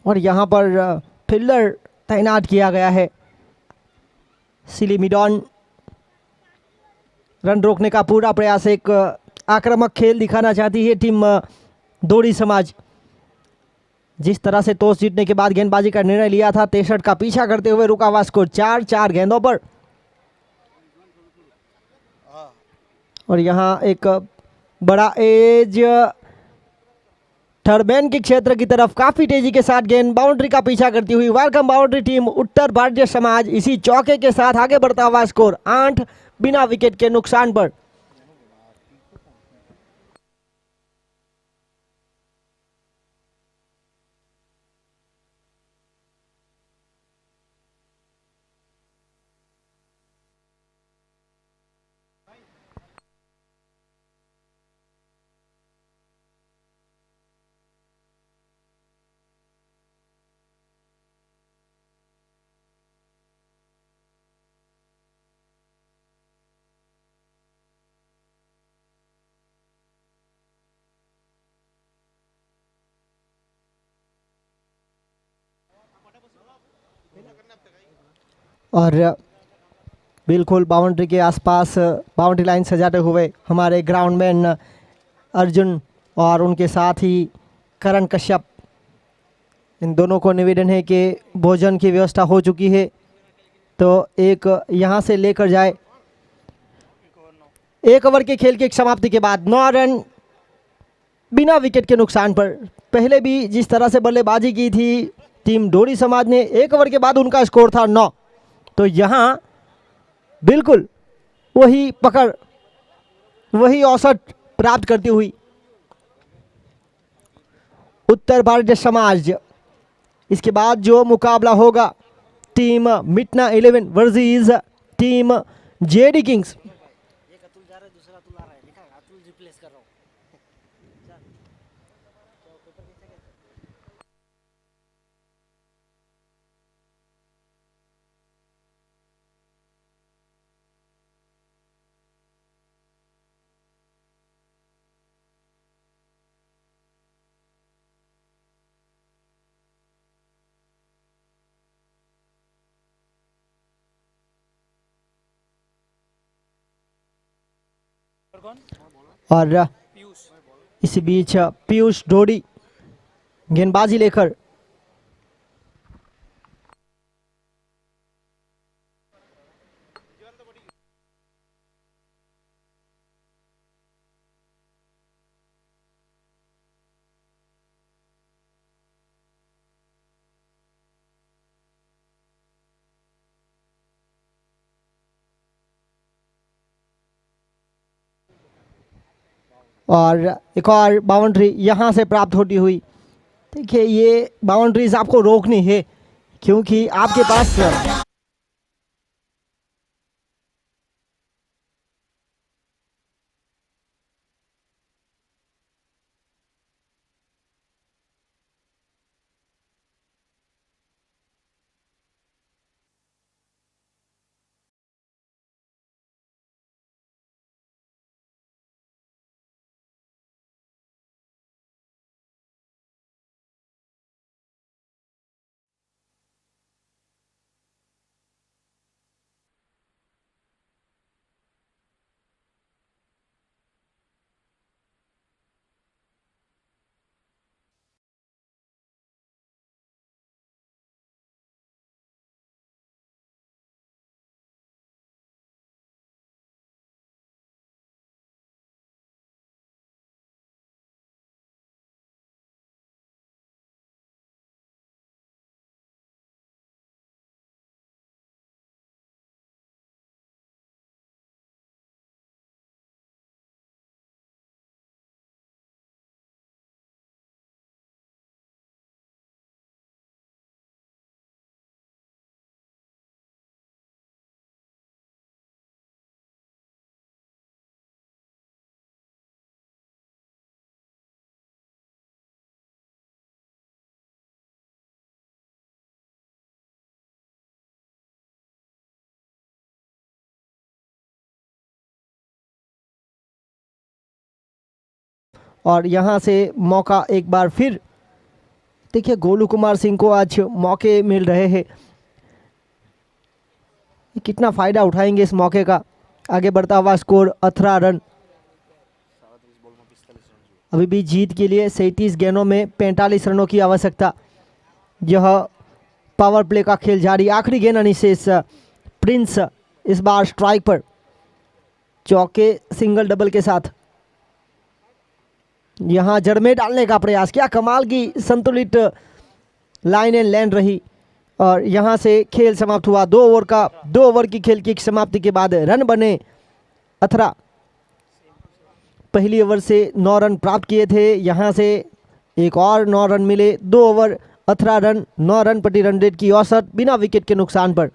A: और यहां पर फील्डर तैनात किया गया है। सिलीमिडॉन रन रोकने का पूरा प्रयास, एक आक्रामक खेल दिखाना चाहती है टीम दोड़ी समाज। जिस तरह से टॉस जीतने के बाद गेंदबाजी का निर्णय लिया था, 63 का पीछा करते हुए रुका हुआ स्कोर 4 गेंदों पर। और यहां एक बड़ा एज थर्डमैन के क्षेत्र की तरफ काफी तेजी के साथ गेंद बाउंड्री का पीछा करती हुई वेलकम बाउंड्री टीम उत्तर भारतीय समाज। इसी चौके के साथ आगे बढ़ता हुआ स्कोर 8 बिना विकेट के नुकसान पर। और बिल्कुल बाउंड्री के आसपास बाउंड्री लाइन सजाते हुए हमारे ग्राउंडमैन अर्जुन और उनके साथ ही करण कश्यप, इन दोनों को निवेदन है कि भोजन की व्यवस्था हो चुकी है तो एक यहाँ से लेकर जाए। 1 ओवर के खेल की समाप्ति के बाद 9 रन बिना विकेट के नुकसान पर। पहले भी जिस तरह से बल्लेबाजी की थी टीम डोरी समाज ने, 1 ओवर के बाद उनका स्कोर था 9, तो यहाँ बिल्कुल वही पकड़, वही औसत प्राप्त करती हुई उत्तर भारतीय समाज। इसके बाद जो मुकाबला होगा टीम मिटना 11 वर्सेस टीम जेडी किंग्स। और इसी बीच पीयूष डोडी गेंदबाजी लेकर और एक और बाउंड्री यहाँ से प्राप्त होती हुई। देखिए ये बाउंड्रीज आपको रोकनी है क्योंकि आपके पास और यहाँ से मौका एक बार फिर। देखिए गोलू कुमार सिंह को आज मौके मिल रहे हैं, कितना फ़ायदा उठाएंगे इस मौके का। आगे बढ़ता हुआ स्कोर 18 रन। अभी भी जीत के लिए 37 गेंदों में 45 रनों की आवश्यकता। यह पावर प्ले का खेल जारी। आखिरी गेंद अनिशेष प्रिंस इस बार स्ट्राइक पर, चौके सिंगल डबल के साथ। यहाँ जड़ में डालने का प्रयास, क्या कमाल की संतुलित लाइन एंड लैंड रही। और यहाँ से खेल समाप्त हुआ। 2 ओवर की खेल की समाप्ति के बाद रन बने 18। पहली ओवर से 9 रन प्राप्त किए थे, यहाँ से एक और 9 रन मिले। 2 ओवर 18 रन, 9 रन प्रति रन रेट की औसत बिना विकेट के नुकसान पर।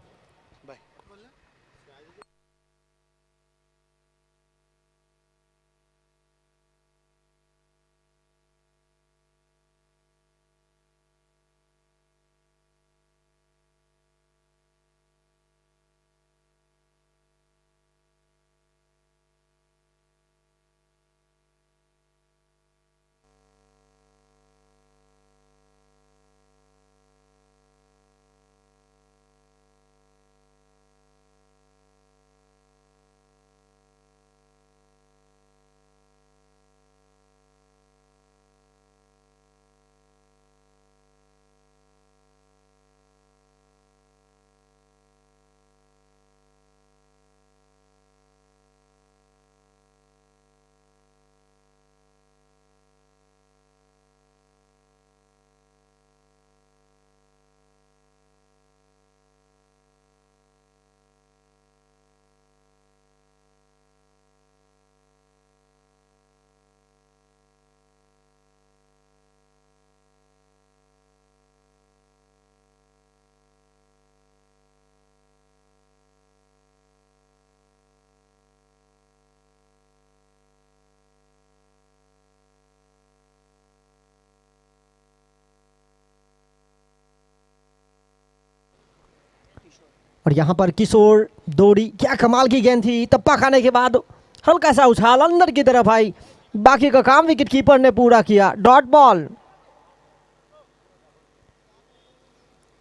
A: और यहाँ पर किशोर डोडी, क्या कमाल की गेंद थी, टप्पा खाने के बाद हल्का सा उछाल अंदर की तरफ आई, बाकी का काम विकेट कीपर ने पूरा किया। Dot ball.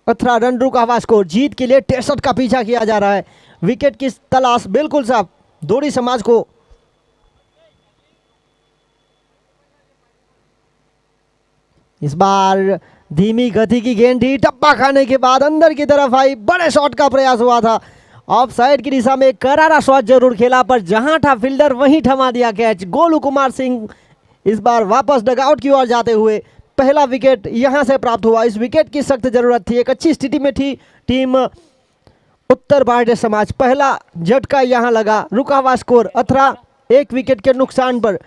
A: 18 रन रुका हुआ स्कोर। जीत के लिए 63 का पीछा किया जा रहा है। विकेट की तलाश बिल्कुल साफ डोडी समाज को। इस बार धीमी गति की गेंद थी, टप्पा खाने के बाद अंदर की तरफ आई, बड़े शॉट का प्रयास हुआ था। ऑफ साइड की दिशा में एक करारा शॉट जरूर खेला, पर जहां था फील्डर वहीं थमा दिया कैच। गोलू कुमार सिंह इस बार वापस डगआउट की ओर जाते हुए पहला विकेट यहां से प्राप्त हुआ। इस विकेट की सख्त जरूरत थी, एक अच्छी स्थिति में थी टीम उत्तर भारतीय समाज। पहला झटका यहां लगा। रुका हुआ स्कोर 18, एक विकेट के नुकसान पर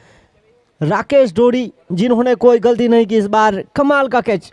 A: राकेश डोडी जिन्होंने कोई गलती नहीं की, इस बार कमाल का कैच।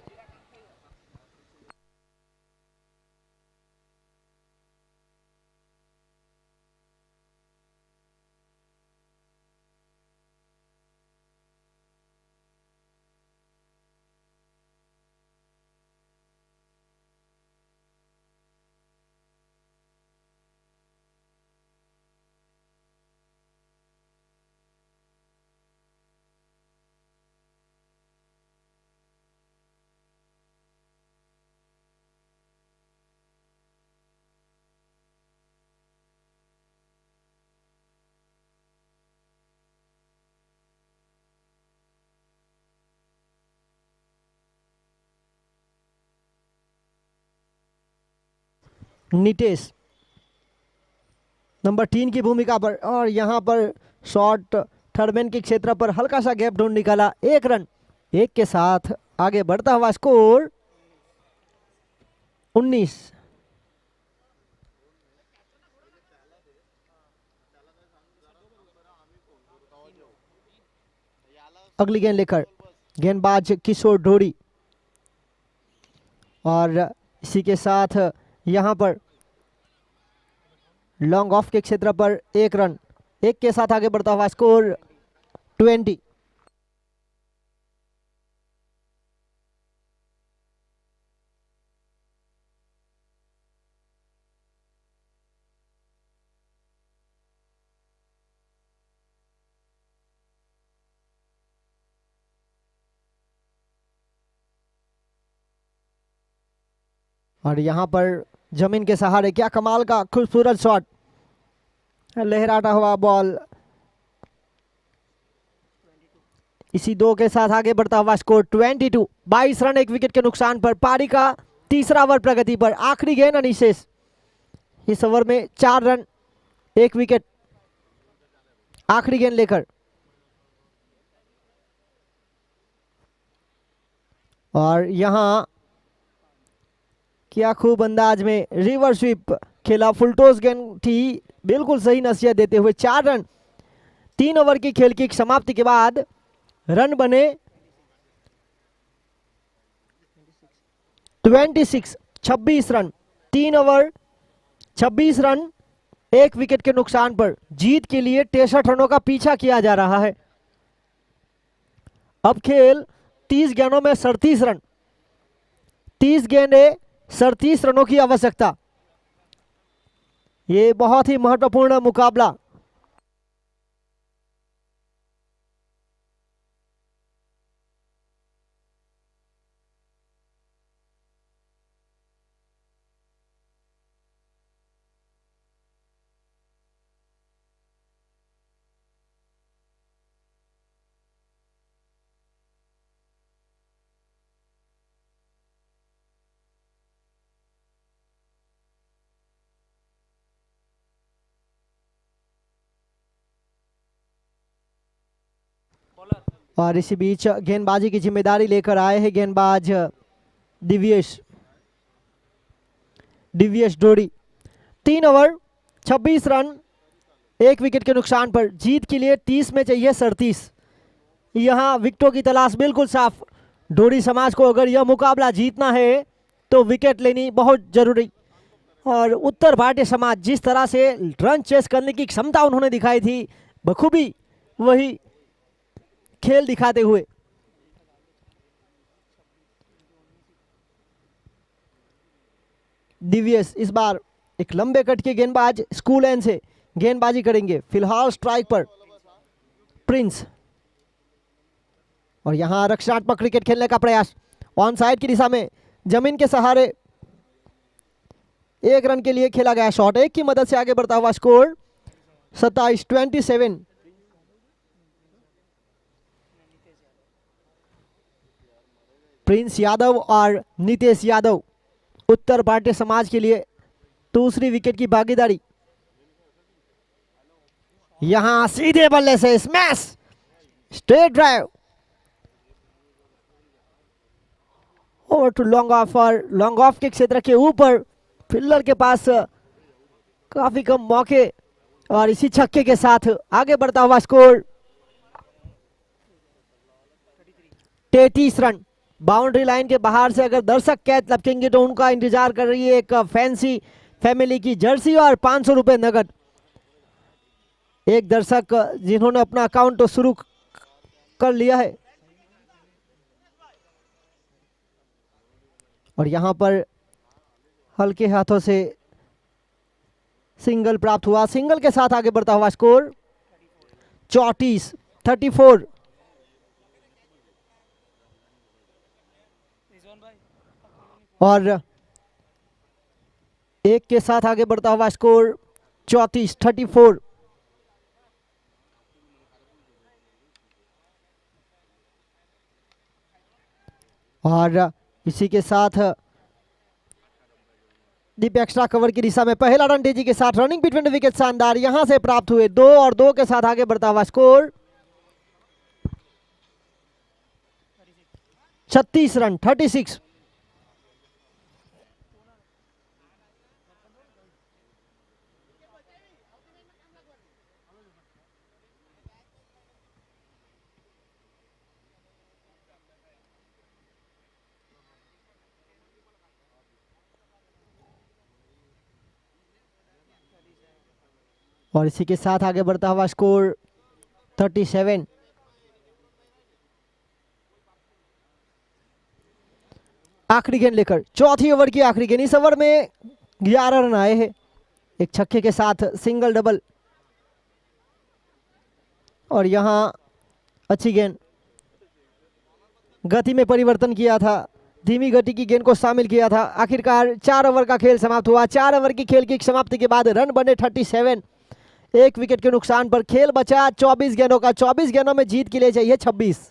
A: नितेश नंबर 3 की भूमिका पर, और यहां पर शॉट थर्डमैन के क्षेत्र पर हल्का सा गैप ढूंढ निकाला। 1 रन, एक के साथ आगे बढ़ता हुआ स्कोर 19। अगली गेंद लेकर गेंदबाज किशोर डोडी, और इसी के साथ यहां पर लॉन्ग ऑफ के क्षेत्र पर 1 रन, एक के साथ आगे बढ़ता हुआ स्कोर 20। और यहां पर जमीन के सहारे क्या कमाल का खूबसूरत शॉट, लहराता हुआ बॉल। इसी 2 के साथ आगे बढ़ता हुआ स्कोर 22। 22 रन, एक विकेट के नुकसान पर। पारी का तीसरा ओवर प्रगति पर। आखिरी गेंद अनिशेष, इस ओवर में 4 रन, एक विकेट। आखिरी गेंद लेकर, और यहां क्या खूब अंदाज में रिवर्स स्वीप खेला, फुलटोस गेंद थी, बिल्कुल सही नसीहत देते हुए 4 रन। 3 ओवर की खेल की समाप्ति के बाद रन बने 26, 26 रन। 3 ओवर 26 रन, एक विकेट के नुकसान पर जीत के लिए 63 रनों का पीछा किया जा रहा है। अब खेल 30 गेंदों में 37 रन, 30 गेंदे 37 रनों की आवश्यकता। ये बहुत ही महत्वपूर्ण मुकाबला। और इसी बीच गेंदबाजी की जिम्मेदारी लेकर आए हैं गेंदबाज दिव्येश डोडी। 3 ओवर 26 रन, एक विकेट के नुकसान पर जीत के लिए 30 में चाहिए 37। यहां विकेटों की तलाश बिल्कुल साफ। डोडी समाज को अगर यह मुकाबला जीतना है तो विकेट लेनी बहुत जरूरी। और उत्तर भारतीय समाज जिस तरह से रन चेस करने की क्षमता उन्होंने दिखाई थी, बखूबी वही खेल दिखाते हुए दिव्येश इस बार एक लंबे कट के गेंदबाज स्कूल एन से गेंदबाजी करेंगे। फिलहाल स्ट्राइक पर प्रिंस, और यहां रक्षात्मक क्रिकेट खेलने का प्रयास ऑन साइड की दिशा में, जमीन के सहारे 1 रन के लिए खेला गया शॉट, 1 की मदद से आगे बढ़ता हुआ स्कोर 27-27। प्रिंस यादव और नितेश यादव उत्तर भारतीय समाज के लिए दूसरी विकेट की भागीदारी। यहां सीधे बल्ले से smash, straight drive over to long off, और लॉन्ग ऑफ के क्षेत्र के ऊपर फील्डर के पास काफी कम मौके, और इसी छक्के के साथ आगे बढ़ता हुआ स्कोर 33 रन। बाउंड्री लाइन के बाहर से अगर दर्शक कैच लपकेंगे तो उनका इंतजार कर रही है एक फैंसी फैमिली की जर्सी और 500 रुपए नगद। एक दर्शक जिन्होंने अपना अकाउंट तो शुरू कर लिया है, और यहां पर हल्के हाथों से सिंगल प्राप्त हुआ। सिंगल के साथ आगे बढ़ता हुआ स्कोर 34। और एक के साथ आगे बढ़ता हुआ स्कोर 34। और इसी के साथ डीप एक्स्ट्रा कवर की दिशा में पहला रन तेजी के साथ रनिंग बिटवीन द विकेट शानदार यहां से प्राप्त हुए। 2 और 2 के साथ आगे बढ़ता हुआ स्कोर 36 रन, 36। और इसी के साथ आगे बढ़ता हुआ स्कोर 37। आखिरी गेंद लेकर, चौथी ओवर की आखिरी गेंद। इस ओवर में 11 रन आए हैं, एक छक्के के साथ सिंगल डबल, और यहां अच्छी गेंद, गति में परिवर्तन किया था, धीमी गति की गेंद को शामिल किया था। आखिरकार 4 ओवर का खेल समाप्त हुआ। 4 ओवर की खेल की समाप्ति के बाद रन बने 37। 1 विकेट के नुकसान पर खेल बचा 24 गेंदों का। 24 गेंदों में जीत के लिए चाहिए 26।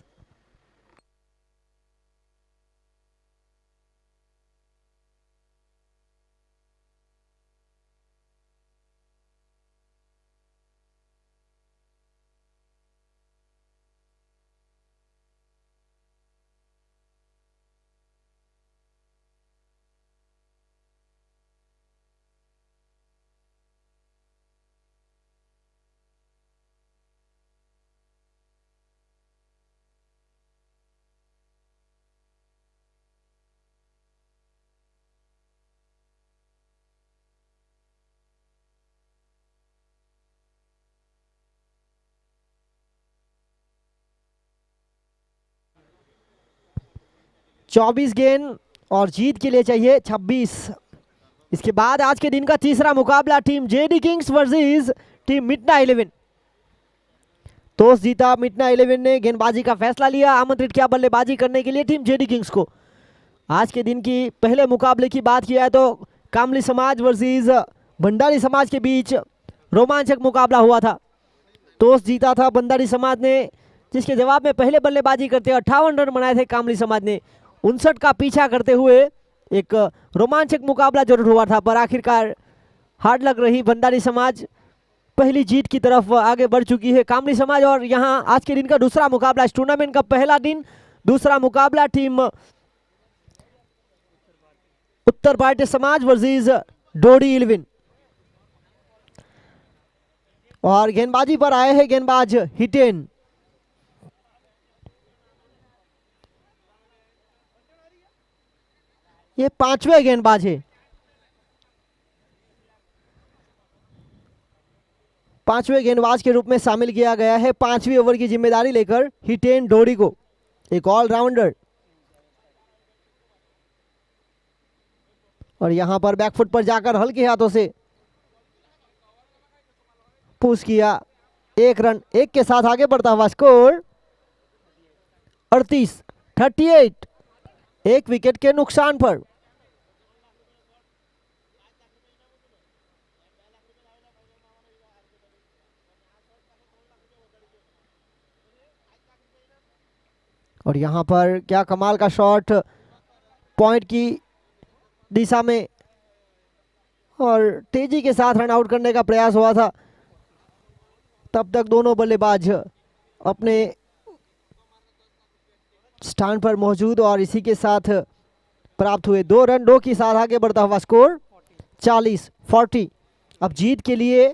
A: चौबीस गेंद और जीत के लिए चाहिए 26। इसके बाद आज के दिन का तीसरा मुकाबला team JD kings versus team मिटना 11। टॉस जीता मिटना 11 ने, गेंदबाजी का फैसला लिया, आमंत्रित किया बल्लेबाजी करने के लिए टीम जेडी किंग्स को। आज के दिन की पहले मुकाबले की बात किया है तो कामली समाज वर्सेस भंडारी समाज के बीच रोमांचक मुकाबला हुआ था। टॉस जीता था भंडारी समाज ने, जिसके जवाब में पहले बल्लेबाजी करते 58 रन बनाए थे कामली समाज ने। 59 का पीछा करते हुए एक रोमांचक मुकाबला जरूर हुआ था, पर आखिरकार हार्ड लग रही भंडारी समाज पहली जीत की तरफ आगे बढ़ चुकी है कामली समाज। और यहां आज के दिन का दूसरा मुकाबला, इस टूर्नामेंट का पहला दिन दूसरा मुकाबला टीम उत्तर भारतीय समाज वर्सेस डोडी 11। और गेंदबाजी पर आए हैं गेंदबाज हिटेन। ये 5वें गेंदबाज है। 5वें गेंदबाज के रूप में शामिल किया गया है 5वीं ओवर की जिम्मेदारी लेकर हिटेन डोडी को, एक ऑलराउंडर। और यहाँ पर बैकफुट पर जाकर हल्के हाथों से पुश किया। 1 रन 1 के साथ आगे बढ़ता हुआ स्कोर 38 1 विकेट के नुकसान पर। और यहाँ पर क्या कमाल का शॉट पॉइंट की दिशा में और तेजी के साथ रन आउट करने का प्रयास हुआ था। तब तक दोनों बल्लेबाज अपने स्थान पर मौजूद और इसी के साथ प्राप्त हुए 2 रन 2 के साथ आगे बढ़ता हुआ स्कोर 40। अब जीत के लिए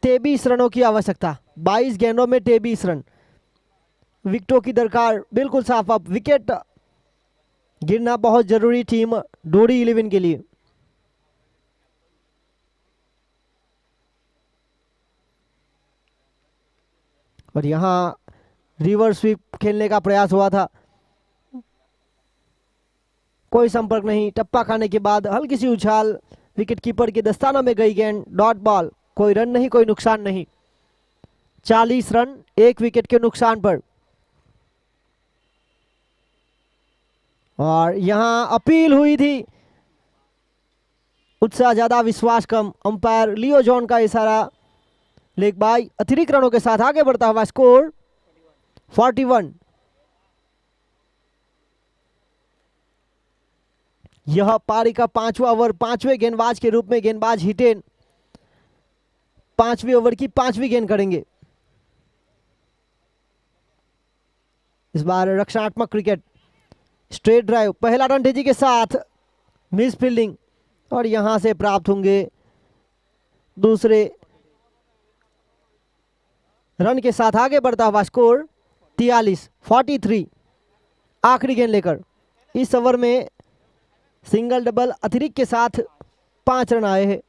A: 23 रनों की आवश्यकता। 22 गेंदों में 23 रन। विकेटों की दरकार बिल्कुल साफ। अब विकेट गिरना बहुत जरूरी टीम डोरी 11 के लिए। और यहां रिवर्स स्वीप खेलने का प्रयास हुआ था, कोई संपर्क नहीं। टप्पा खाने के बाद हल्की सी उछाल विकेट कीपर के दस्ताना में गई गेंद, डॉट बॉल। कोई रन नहीं, कोई नुकसान नहीं। 40 रन 1 विकेट के नुकसान पर। और यहां अपील हुई थी, उत्साह ज्यादा विश्वास कम। अंपायर लियो जॉन का इशारा। लेग बाय अतिरिक्त रनों के साथ आगे बढ़ता हुआ स्कोर 41। यह पारी का 5वां ओवर। 5वें गेंदबाज के रूप में गेंदबाज हिटेन 5वें ओवर की 5वीं गेंद करेंगे। इस बार रक्षात्मक क्रिकेट। स्ट्रेट ड्राइव, पहला रन तेजी के साथ, मिस फील्डिंग और यहां से प्राप्त होंगे दूसरे रन के साथ आगे बढ़ता हुआ स्कोर 43। आखिरी गेंद लेकर इस ओवर में सिंगल डबल अतिरिक्त के साथ 5 रन आए हैं।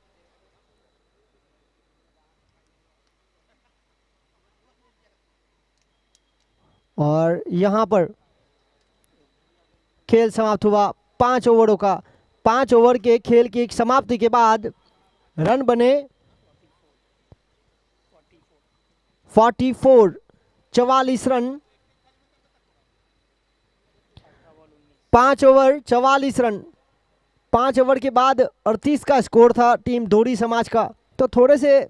A: और यहां पर खेल समाप्त हुआ 5 ओवरों का। 5 ओवर के खेल की समाप्ति के बाद रन बने 44 रन। 5 over 44 run. 5 ओवर के बाद 38 का स्कोर था टीम डोरी समाज का। तो थोड़े से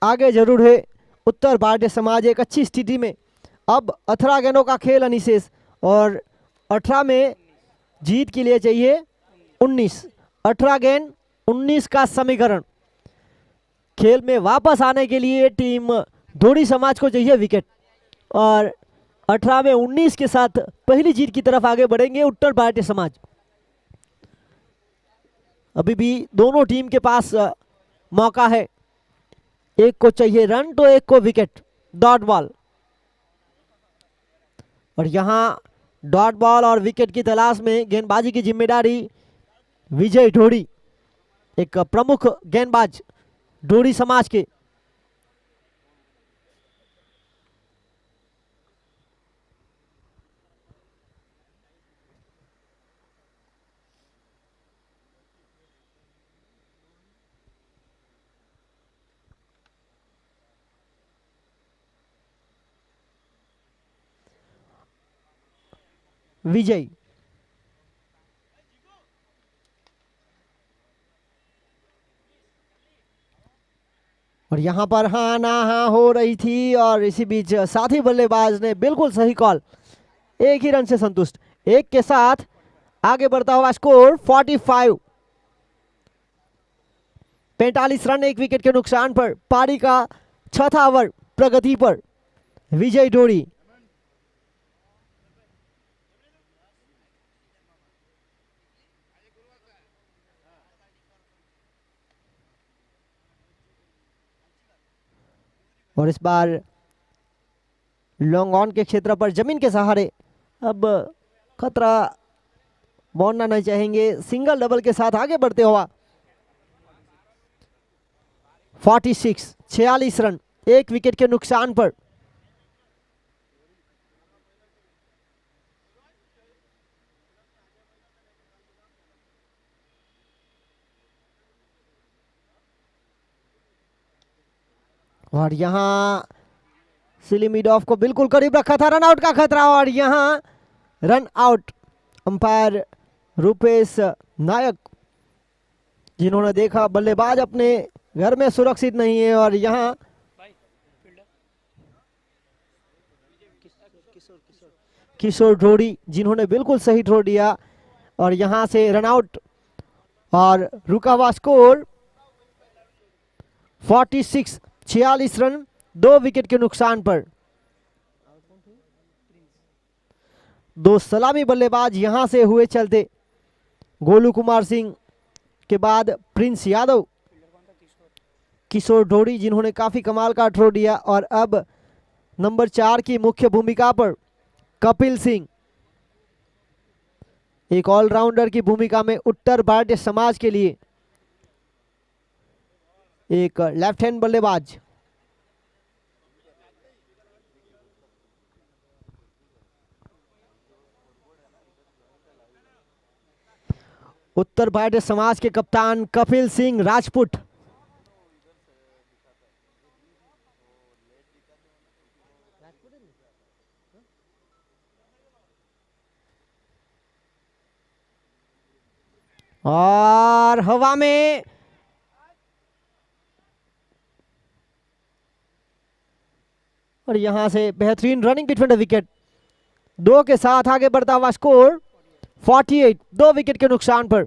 A: आगे जरूर है उत्तर भारतीय समाज, एक अच्छी स्थिति में। अब 18 गेंदों का खेल अनिशेष और 18 में जीत के लिए चाहिए 19। 18 गेंद 19 का समीकरण। खेल में वापस आने के लिए टीम डोरी समाज को चाहिए विकेट और 18 में 19 के साथ पहली जीत की तरफ आगे बढ़ेंगे उत्तर भारतीय समाज। अभी भी दोनों टीम के पास मौका है। एक को चाहिए रन तो एक को विकेट, डॉट बॉल। और यहां डॉट बॉल और विकेट की तलाश में गेंदबाजी की जिम्मेदारी विजय ढोड़ी, एक प्रमुख गेंदबाज डोरी समाज के। विजय और यहां पर हाँ ना हाँ हो रही थी और इसी बीच साथी बल्लेबाज ने बिल्कुल सही कॉल। एक ही रन से संतुष्ट। 1 के साथ आगे बढ़ता हुआ स्कोर 45। 45 रन 1 विकेट के नुकसान पर। पारी का 6था ओवर प्रगति पर। विजय डोरी और इस बार लॉन्ग ऑन के क्षेत्र पर जमीन के सहारे अब खतरा मोड़ना नहीं चाहेंगे। सिंगल डबल के साथ आगे बढ़ते हुआ 46 रन 1 विकेट के नुकसान पर। और यहाँ सिलिमिडोव को बिल्कुल करीब रखा था, रन आउट का खतरा और यहाँ रन आउट। अंपायर रूपेश नायक जिन्होंने देखा बल्लेबाज अपने घर में सुरक्षित नहीं है और यहाँ किशोर ढोड़ी जिन्होंने बिल्कुल सही थ्रो दिया और यहाँ से रन आउट और रुका हुआ स्कोर 46 रन 2 विकेट के नुकसान पर। दो सलामी बल्लेबाज यहां से हुए चलते, गोलू कुमार सिंह के बाद प्रिंस यादव, किशोर ढोड़ी जिन्होंने काफी कमाल का थ्रो दिया और अब नंबर 4 की मुख्य भूमिका पर कपिल सिंह, एक ऑलराउंडर की भूमिका में उत्तर भारतीय समाज के लिए एक लेफ्ट हैंड बल्लेबाज। उत्तर भारतीय समाज के कप्तान कपिल सिंह राजपूत। और हवा में और यहां से बेहतरीन रनिंग बिटवीन द विकेट, 2 के साथ आगे बढ़ता हुआ स्कोर 48, 2 विकेट के नुकसान पर।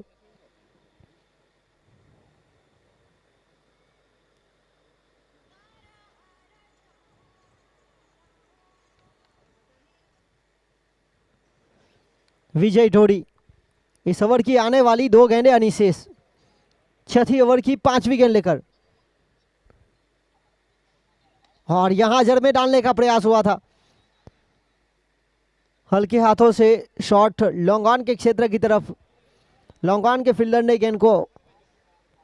A: विजय ढोड़ी इस ओवर की आने वाली 2 गेंदें अनिशेष, छठी ओवर की 5वीं गेंद लेकर, और यहां जड़ में डालने का प्रयास हुआ था, हल्के हाथों से शॉट लॉन्ग ऑन के क्षेत्र की तरफ, लॉन्ग ऑन के फील्डर ने गेंद को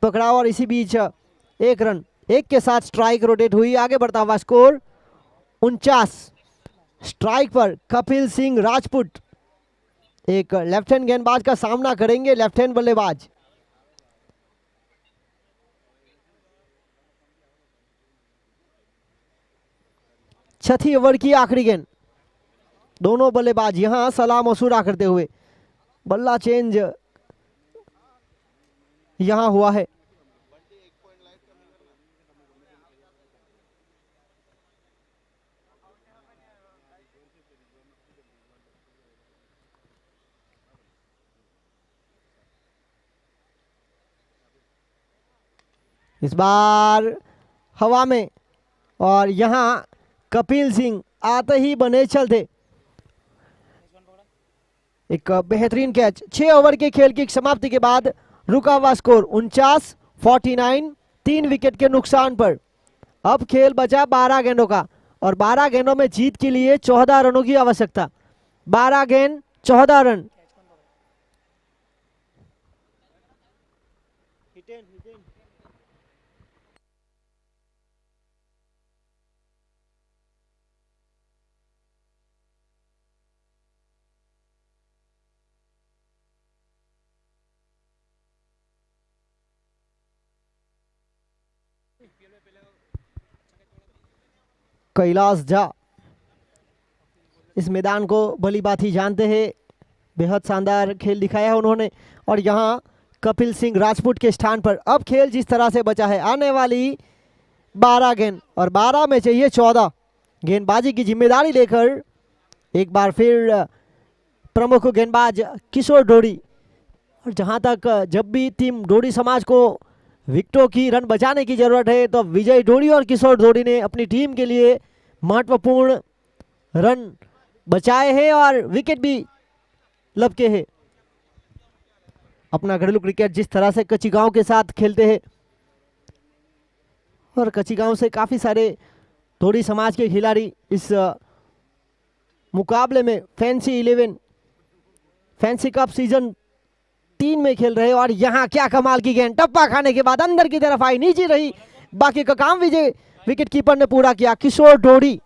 A: पकड़ा और इसी बीच 1 रन, 1 के साथ स्ट्राइक रोटेट हुई, आगे बढ़ता हुआ स्कोर 49। स्ट्राइक पर कपिल सिंह राजपूत एक लेफ्ट हैंड गेंदबाज का सामना करेंगे, लेफ्ट हैंड बल्लेबाज। छठी ओवर की आखिरी गेंद, दोनों बल्लेबाज यहां सलाह मशूरा करते हुए, बल्ला चेंज यहां हुआ है। इस बार हवा में और यहां कपिल सिंह आते ही बने चलते, एक बेहतरीन कैच। 6 ओवर के खेल की समाप्ति के बाद रुका हुआ स्कोर 49, 3 विकेट के नुकसान पर। अब खेल बचा 12 गेंदों का और 12 गेंदों में जीत के लिए 14 रनों की आवश्यकता। 12 गेंद 14 रन। कैलाश झा इस मैदान को भली बात ही जानते हैं, बेहद शानदार खेल दिखाया है उन्होंने। और यहाँ कपिल सिंह राजपूत के स्थान पर अब खेल जिस तरह से बचा है, आने वाली 12 गेंद और 12 में चाहिए 14, गेंदबाजी की जिम्मेदारी लेकर एक बार फिर प्रमुख गेंदबाज किशोर ढोड़ी। और जहां तक जब भी टीम ढोड़ी समाज को विकेटों की रन बचाने की जरूरत है तो विजय ढोड़ी और किशोर ढोड़ी ने अपनी टीम के लिए महत्वपूर्ण रन बचाए हैं और विकेट भी लपके हैं। अपना घरेलू क्रिकेट जिस तरह से कच्ची गांव के साथ खेलते हैं और कच्ची गांव से काफी सारे ढोड़ी समाज के खिलाड़ी इस मुकाबले में फैंसी कप सीजन 3 में खेल रहे। और यहाँ क्या कमाल की गेंद, टप्पा खाने के बाद अंदर की तरफ आई, नीचे रही, बाकी का काम विजय विकेट कीपर ने पूरा किया, किशोर ढोड़ी।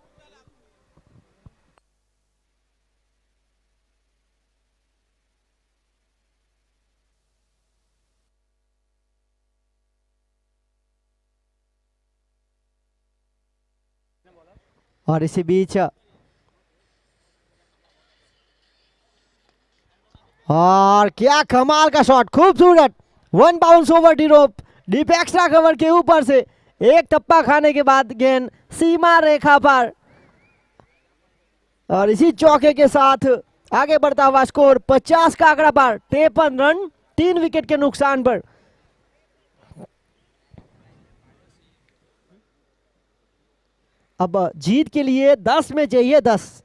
A: और इसी बीच और क्या कमाल का शॉट, खूबसूरत, 1 बाउंस ओवर डी रोप, डीप एक्स्ट्रा कवर के ऊपर से एक टप्पा खाने के बाद गेंद सीमा रेखा पर, और इसी चौके के साथ आगे बढ़ता हुआ स्कोर 50 का आंकड़ा पर, 53 रन 3 विकेट के नुकसान पर। अब जीत के लिए 10 में चाहिए 10।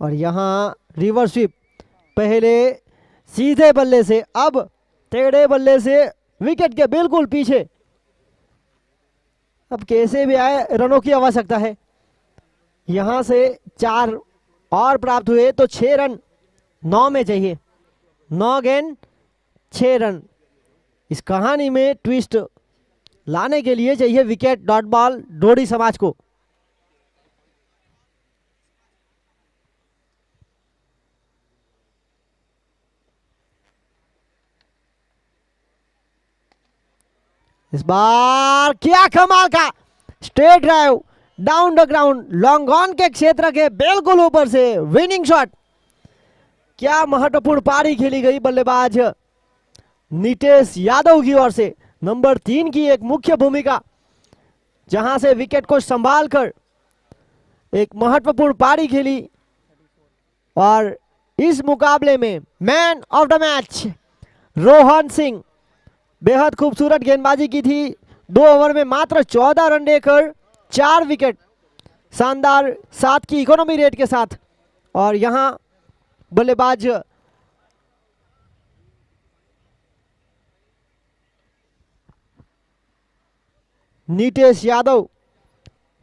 A: और यहां रिवर्स स्वीप, पहले सीधे बल्ले से, अब टेढ़े बल्ले से विकेट के बिल्कुल पीछे। अब कैसे भी आए रनों की आवश्यकता है। यहां से 4 और प्राप्त हुए तो 6 रन 9 में चाहिए, 9 गेंद 6 रन। इस कहानी में ट्विस्ट लाने के लिए चाहिए विकेट, डॉट बॉल डोडी समाज को। इस बार क्या कमाल का straight drive down the ground, long on के क्षेत्र के बिल्कुल ऊपर से विनिंग शॉट। क्या महत्वपूर्ण पारी खेली गई बल्लेबाज नीतेश यादव की ओर से। नंबर 3 की एक मुख्य भूमिका, जहां से विकेट को संभालकर एक महत्वपूर्ण पारी खेली। और इस मुकाबले में man of the match Rohan Singh, बेहद खूबसूरत गेंदबाजी की थी। 2 ओवर में मात्र 14 रन देकर 4 विकेट, शानदार 7 की इकोनॉमी रेट के साथ। और यहां बल्लेबाज नीतेश यादव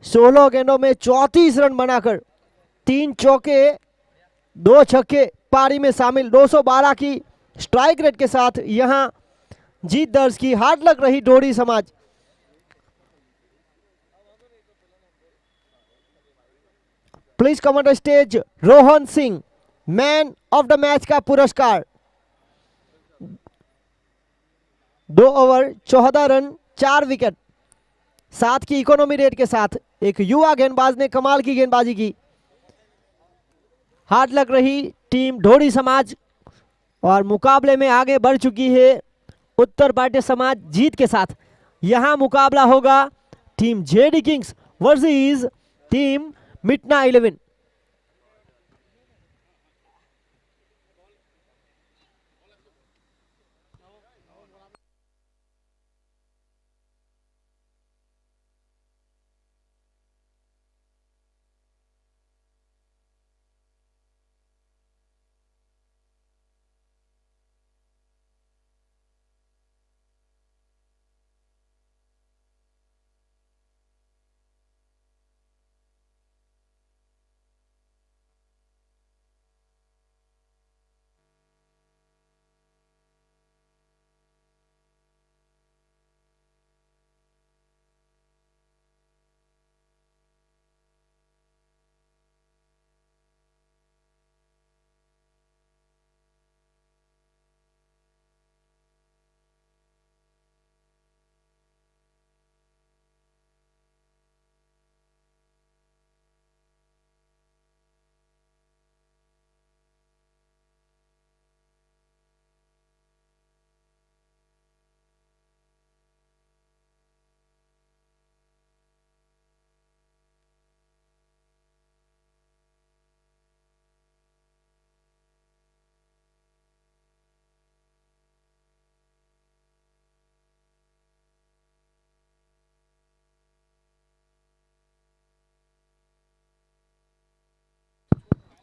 A: 16 गेंदों में 34 रन बनाकर 3 चौके 2 छक्के पारी में शामिल, 212 की स्ट्राइक रेट के साथ यहां जीत दर्ज की। हार्ड लग रही डोडी समाज। Please come on the stage Rohan Singh, man of the match का पुरस्कार। 2 ओवर 14 रन 4 विकेट, 7 की इकोनॉमी रेट के साथ एक युवा गेंदबाज ने कमाल की गेंदबाजी की। हार्ड लग रही टीम डोडी समाज और मुकाबले में आगे बढ़ चुकी है उत्तर पार्टी समाज जीत के साथ। यहां मुकाबला होगा team JD kings versus team मिटना 11।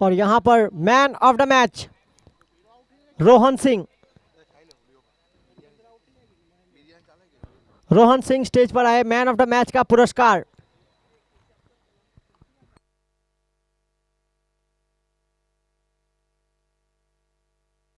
A: और यहां पर man of the match Rohan Singh. Rohan Singh stage पर आए, मैन ऑफ द मैच का पुरस्कार।